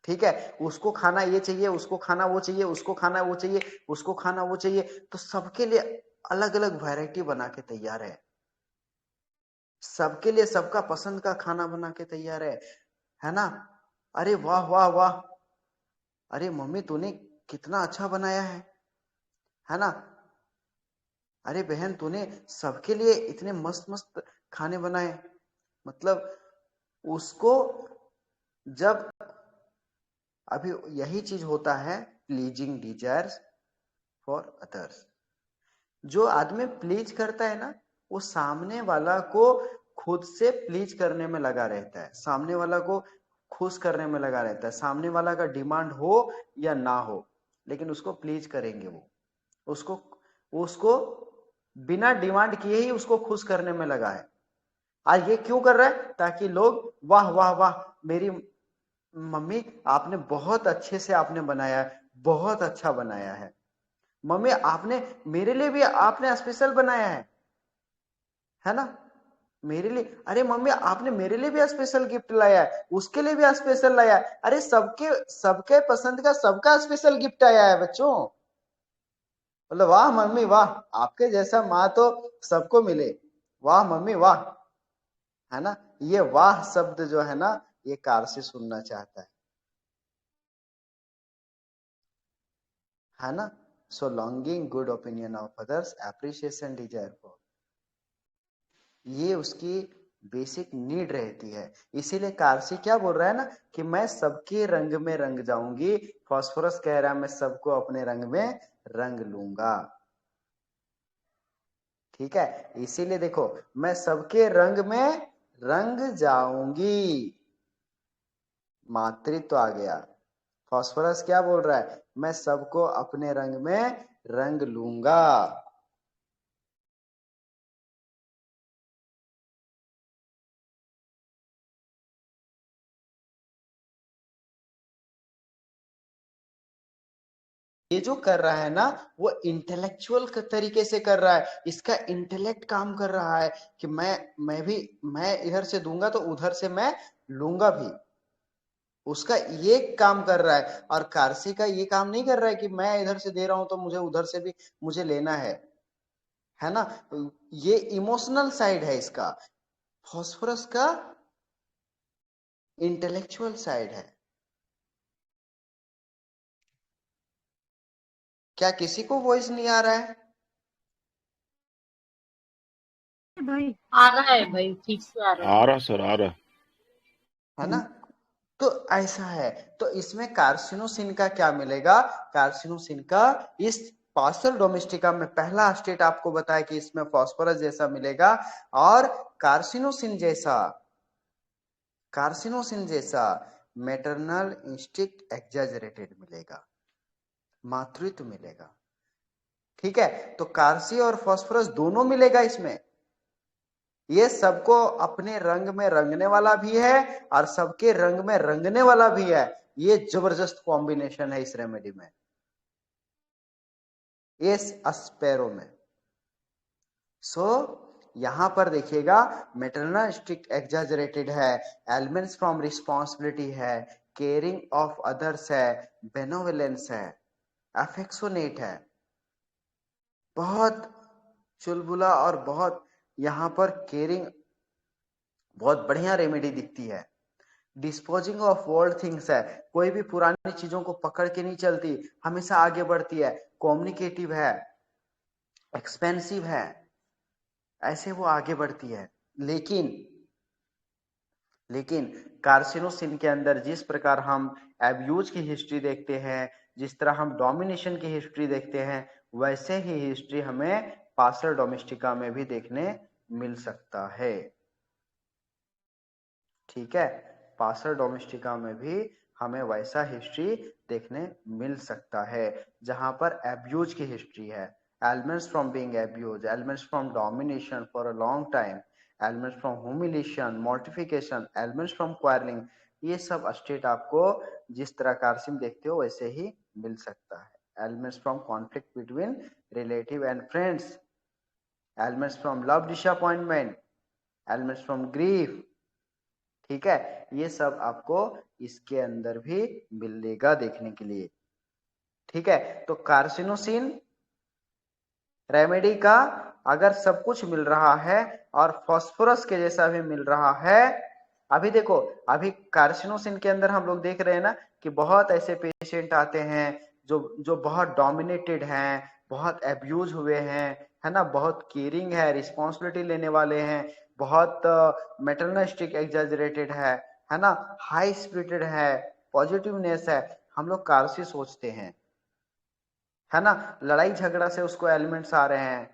ठीक है, उसको खाना ये चाहिए, उसको खाना वो चाहिए, उसको खाना वो चाहिए, उसको खाना वो चाहिए, तो सबके लिए अलग अलग वैरायटी बना के तैयार है, सबके लिए सबका पसंद का खाना बना के तैयार है ना। अरे वाह वाह वाह, अरे मम्मी तूने कितना अच्छा बनाया है ना। अरे बहन तूने सबके लिए इतने मस्त मस्त खाने बनाए। मतलब उसको जब अभी यही चीज होता है प्लीजिंग डिजायर्स फॉर अदर्स। जो आदमी प्लीज करता है ना, वो सामने वाला को खुद से प्लीज करने में लगा रहता है, सामने वाला को खुश करने में लगा रहता है। सामने वाला का डिमांड हो या ना हो, लेकिन उसको प्लीज करेंगे वो, उसको बिना डिमांड किए ही उसको खुश करने में लगा है। आज ये क्यों कर रहा है? ताकि लोग वाह वाह वाह, मेरी मम्मी आपने बहुत अच्छे से आपने बनाया है, बहुत अच्छा बनाया है मम्मी, आपने मेरे लिए भी आपने स्पेशल बनाया है ना। मेरे लिए, अरे मम्मी आपने मेरे लिए भी स्पेशल गिफ्ट लाया है, उसके लिए भी स्पेशल लाया है। अरे सबके पसंद का सबका स्पेशल गिफ्ट आया है बच्चों। मतलब वाह मम्मी वाह, आपके जैसा माँ तो सबको मिले, वाह मम्मी वाह, है ना। ये वाह शब्द जो है ना, ये कार से सुनना चाहता है ना। So longing good opinion of others, appreciation desire for, ये उसकी बेसिक नीड रहती है। इसीलिए कार्सी क्या बोल रहा है ना कि मैं सबके रंग में रंग जाऊंगी। फास्फोरस कह रहा है मैं सबको अपने रंग में रंग लूंगा। ठीक है, इसीलिए देखो मैं सबके रंग में रंग जाऊंगी, मातृत्व आ गया। फास्फोरस क्या बोल रहा है? मैं सबको अपने रंग में रंग लूंगा। ये जो कर रहा है ना, वो इंटेलेक्चुअल तरीके से कर रहा है। इसका इंटेलेक्ट काम कर रहा है कि मैं इधर से दूंगा तो उधर से मैं लूंगा भी। उसका ये काम कर रहा है। और कारसी का ये काम नहीं कर रहा है कि मैं इधर से दे रहा हूं तो मुझे उधर से भी मुझे लेना है ना। ये इमोशनल साइड है इसका। फास्फोरस का इंटेलेक्चुअल साइड है। क्या किसी को वॉइस नहीं आ रहा है? भाई आ रहा है भाई, ठीक से आ रहा है। आ रहा सर, आ रहा। है ना। तो ऐसा है, तो इसमें कार्सिनोसिन का क्या मिलेगा? कार्सिनोसिन का इस पार्सल डोमेस्टिका में पहला स्टेट आपको बताया कि इसमें फास्फोरस जैसा मिलेगा, और कार्सिनोसिन जैसा मैटरनल इंस्टिंक्ट एक्सैजरेटेड मिलेगा, मातृत्व मिलेगा। ठीक है, तो कार्सी और फास्फोरस दोनों मिलेगा इसमें। ये सबको अपने रंग में रंगने वाला भी है और सबके रंग में रंगने वाला भी है। ये जबरदस्त कॉम्बिनेशन है इस रेमेडी में, इस स्पेरो में। सो यहां पर देखिएगा मैटरनल स्ट्रिक्ट एक्सैजरेटेड है, एलिमेंट्स फ्रॉम रिस्पॉन्सिबिलिटी है, केयरिंग ऑफ अदर्स है, बेनोवलेंस है, अफेक्शनेट है, बहुत चुलबुला और बहुत यहां पर केयरिंग, बहुत बढ़िया रेमेडी दिखती है। डिस्पोजिंग ऑफ ओल्ड थिंग्स है, कोई भी पुरानी चीजों को पकड़ के नहीं चलती, हमेशा आगे बढ़ती है। कम्युनिकेटिव है, एक्सपेंसिव है, ऐसे वो आगे बढ़ती है। लेकिन लेकिन कार्सिनोसिन के अंदर जिस प्रकार हम एब्यूज की हिस्ट्री देखते हैं, जिस तरह हम डोमिनेशन की हिस्ट्री देखते हैं, वैसे ही हिस्ट्री हमें पासर डोमेस्टिका में भी देखने मिल सकता है। ठीक है, पासर डोमेस्टिका में भी हमें वैसा हिस्ट्री देखने मिल सकता है जहां पर एब्यूज की हिस्ट्री है, ailments from being abuse, elements from domination for a long time, elements from humiliation, mortification, elements from quarrelling. ये सब स्टेट आपको जिस तरह कार्सिम देखते हो वैसे ही मिल सकता है। Ailments from conflict between relative and friends, elements from love disappointment, elements from grief. ठीक है, ये सब आपको इसके अंदर भी मिलेगा देखने के लिए। ठीक है, तो कार्सिनोसिन रेमेडी का अगर सब कुछ मिल रहा है और फास्फोरस के जैसा भी मिल रहा है, अभी देखो, अभी कार्सिनोसिन के अंदर हम लोग देख रहे हैं ना कि बहुत ऐसे पेशेंट आते हैं जो बहुत डोमिनेटेड हैं, बहुत एब्यूज हुए हैं, है ना, बहुत केयरिंग है, रिस्पॉन्सिबिलिटी लेने वाले हैं, बहुत मेटरनिस्टिक एग्जैजरेटेड है ना, हाई स्पिरिटेड है, पॉजिटिवनेस है। हम लोग कार्सी सोचते हैं, है ना, लड़ाई झगड़ा से उसको एलिमेंट्स आ रहे हैं।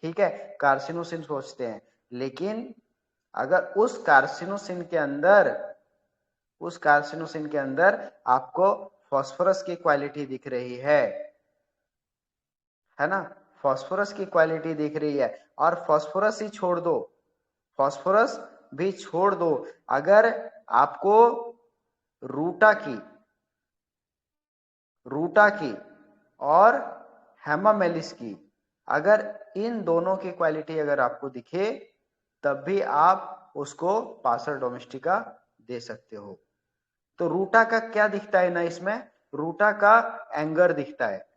ठीक है, कार्सिनोसिन सोचते हैं। लेकिन अगर उस कार्सिनोसिन के अंदर आपको फास्फोरस की क्वालिटी दिख रही है ना, फास्फोरस की क्वालिटी दिख रही है, और फास्फोरस ही छोड़ दो, फास्फोरस भी छोड़ दो, अगर आपको रूटा की और हेमामेलिस की, अगर इन दोनों की क्वालिटी अगर आपको दिखे, तब भी आप उसको पासर डोमेस्टिका दे सकते हो। तो रूटा का क्या दिखता है ना, इसमें रूटा का एंगर दिखता है।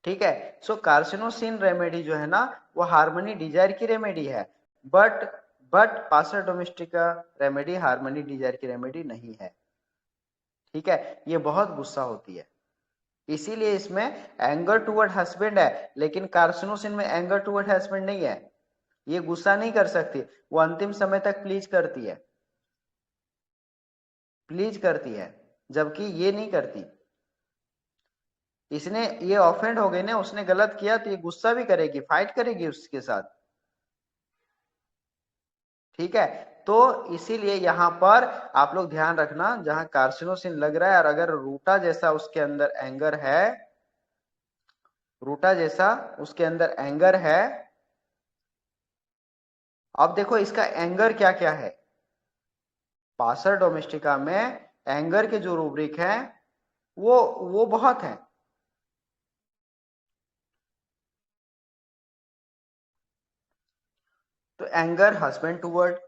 ठीक है, सो कार्सिनोसिन रेमेडी जो है ना वो हार्मनी डिजायर की रेमेडी है, but passer domestica remedy harmony desire की रेमेडी नहीं है। ठीक है, ये बहुत गुस्सा होती है, इसीलिए इसमें एंगर टुवर्ड हस्बैंड है, लेकिन कार्सिनोसिन में एंगर टुवर्ड हस्बैंड नहीं है। ये गुस्सा नहीं कर सकती, वो अंतिम समय तक प्लीज करती है, जबकि ये नहीं करती। इसने ये ऑफेंड हो गई ना, उसने गलत किया तो ये गुस्सा भी करेगी, फाइट करेगी उसके साथ। ठीक है, तो इसीलिए यहां पर आप लोग ध्यान रखना, जहां कार्सिनोसिन लग रहा है और अगर रूटा जैसा उसके अंदर एंगर है, अब देखो इसका एंगर क्या क्या है। पासर डोमेस्टिका में एंगर के जो रूब्रिक है वो बहुत है। तो एंगर हस्बैंड टुवर्ड,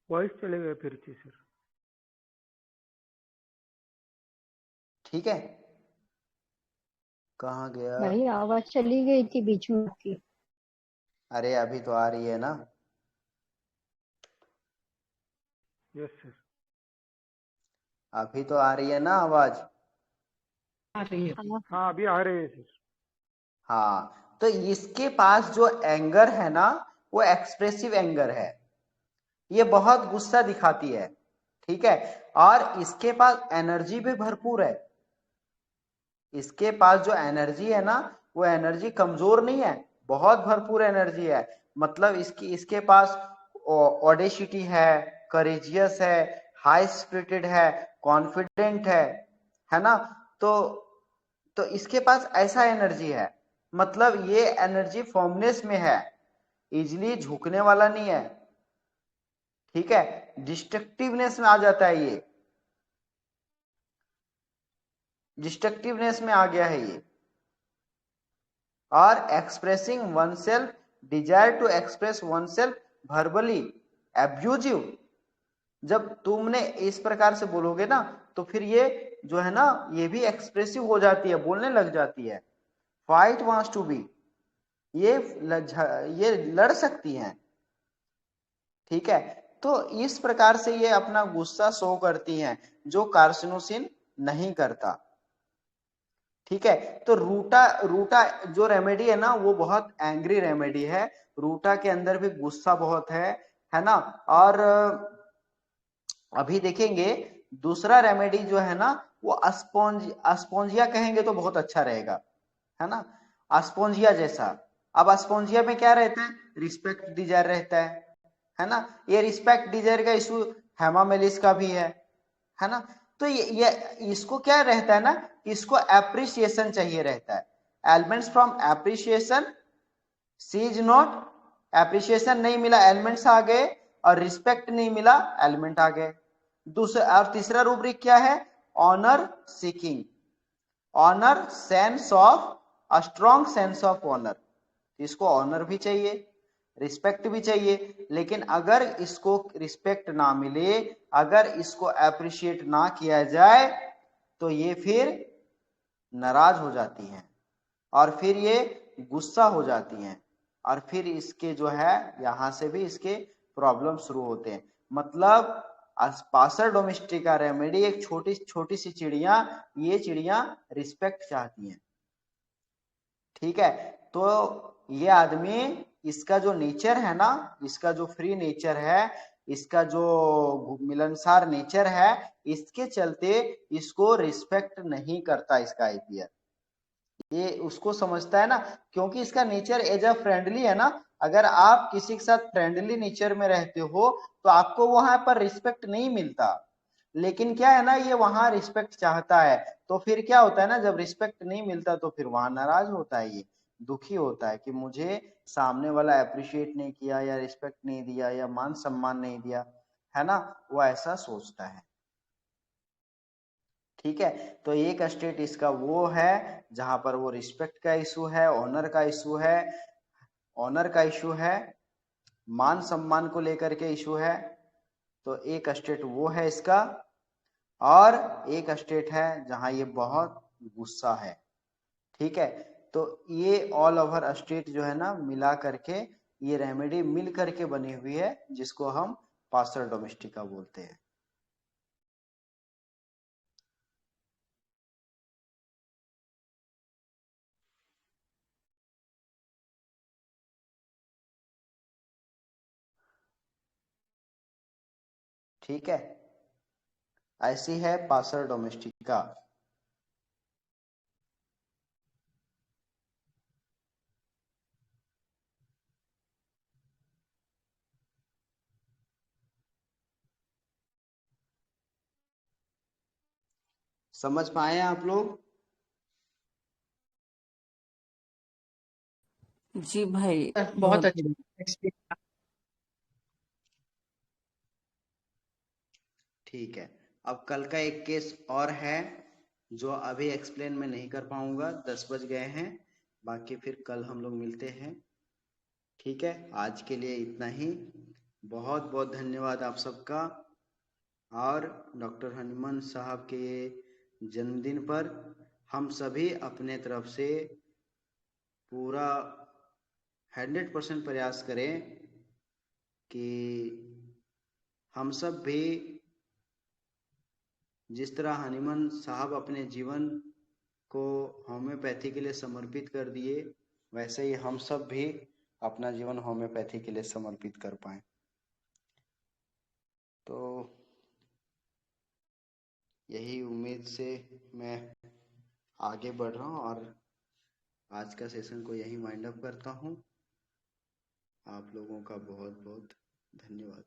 वॉइस चले गए फिर से सर। ठीक है, कहाँ गया? भाई आवाज चली गई थी बीच में आपकी। अरे अभी तो आ रही है ना। यस सर, अभी तो आ रही है ना आवाज। आ रही है। हाँ अभी आ रही है सर। हाँ, तो इसके पास जो एंगर है ना वो एक्सप्रेसिव एंगर है, ये बहुत गुस्सा दिखाती है। ठीक है, और इसके पास एनर्जी भी भरपूर है, इसके पास जो एनर्जी है ना वो एनर्जी कमजोर नहीं है, बहुत भरपूर एनर्जी है। मतलब इसके पास ऑडेसिटी है, करेजियस है, हाई स्पिरिटेड है, कॉन्फिडेंट है ना। तो इसके पास ऐसा एनर्जी है, मतलब ये एनर्जी फॉर्मनेस में है, इजिली झुकने वाला नहीं है। ठीक है, डिस्ट्रक्टिवनेस में आ जाता है, ये डिस्ट्रक्टिवनेस में आ गया है ये। और expressing oneself, desire to express oneself verbally, abusive. जब तुमने इस प्रकार से बोलोगे ना तो फिर ये जो है ना ये भी एक्सप्रेसिव हो जाती है, बोलने लग जाती है। फाइट वांट्स टू बी, ये लड़ सकती हैं, ठीक है। तो इस प्रकार से ये अपना गुस्सा शो करती हैं, जो कार्सिनोसिन नहीं करता, ठीक है। तो रूटा जो रेमेडी है ना वो बहुत एंग्री रेमेडी है। रूटा के अंदर भी गुस्सा बहुत है ना। और अभी देखेंगे दूसरा रेमेडी जो है ना वो अस्पोंजिया कहेंगे तो बहुत अच्छा रहेगा, है ना, अस्पोंजिया जैसा। अब अस्पोंजिया में क्या रहता है, रिस्पेक्ट डिजायर रहता है ना। ये रिस्पेक्ट डिजायर का इशू हेमामेलिस का भी है ना। तो ये इसको क्या रहता है ना, इसको एप्रिसिएशन चाहिए रहता है, ailments from appreciation, she is not, appreciation नहीं मिला एलिमेंट्स आ गए, और रिस्पेक्ट नहीं मिला एलिमेंट आ गए। दूसरा और तीसरा रूब्रिक क्या है, honour seeking, honour sense of, a strong sense of honour. इसको ऑनर भी चाहिए, रिस्पेक्ट भी चाहिए, लेकिन अगर इसको रिस्पेक्ट ना मिले, अगर इसको अप्रिशिएट ना किया जाए तो ये फिर नाराज हो जाती हैं और फिर ये गुस्सा हो जाती हैं, और फिर इसके जो है यहां से भी इसके प्रॉब्लम शुरू होते हैं। मतलब पासर डोमेस्टिका रेमेडी एक छोटी छोटी सी चिड़िया, ये चिड़िया रिस्पेक्ट चाहती हैं, ठीक है। तो ये आदमी, इसका जो नेचर है ना, इसका जो फ्री नेचर है, इसका जो मिलनसार नेचर है, इसके चलते इसको रिस्पेक्ट नहीं करता इसका आईपीआर। ये उसको समझता है ना, क्योंकि इसका नेचर एज अ फ्रेंडली है ना। अगर आप किसी के साथ फ्रेंडली नेचर में रहते हो तो आपको वहां पर रिस्पेक्ट नहीं मिलता, लेकिन क्या है ना ये वहां रिस्पेक्ट चाहता है। तो फिर क्या होता है ना, जब रिस्पेक्ट नहीं मिलता तो फिर वहां नाराज होता है, ये दुखी होता है कि मुझे सामने वाला अप्रिशिएट नहीं किया, या रिस्पेक्ट नहीं दिया, या मान सम्मान नहीं दिया, है ना, वो ऐसा सोचता है, ठीक है। तो एक स्टेट इसका वो है जहां पर वो रिस्पेक्ट का इशू है, ऑनर का इशू है, ऑनर का इशू है, मान सम्मान को लेकर के इशू है। तो एक स्टेट वो है इसका, और एक स्टेट है जहां ये बहुत गुस्सा है, ठीक है। तो ये ऑल ओवर स्टेट जो है ना मिला करके ये रेमेडी मिल करके बनी हुई है, जिसको हम पासर डोमेस्टिका बोलते हैं। ठीक है, ऐसी है पासर डोमेस्टिका। समझ पाए आप लोग? जी भाई, बहुत बहुत अच्छा बढ़िया। एक्सप्लेन। ठीक है, अब कल का एक केस और है जो अभी एक्सप्लेन मैं नहीं कर पाऊंगा, 10 बज गए हैं, बाकी फिर कल हम लोग मिलते हैं, ठीक है। आज के लिए इतना ही, बहुत बहुत धन्यवाद आप सबका। और डॉक्टर हनुमान साहब के जन्मदिन पर हम सभी अपने तरफ से पूरा 100% प्रयास करें कि हम सब भी जिस तरह हनुमान साहब अपने जीवन को होम्योपैथी के लिए समर्पित कर दिए, वैसे ही हम सब भी अपना जीवन होम्योपैथी के लिए समर्पित कर पाए। तो यही उम्मीद से मैं आगे बढ़ रहा हूँ और आज का सेशन को यही वाइंड अप करता हूँ। आप लोगों का बहुत बहुत धन्यवाद।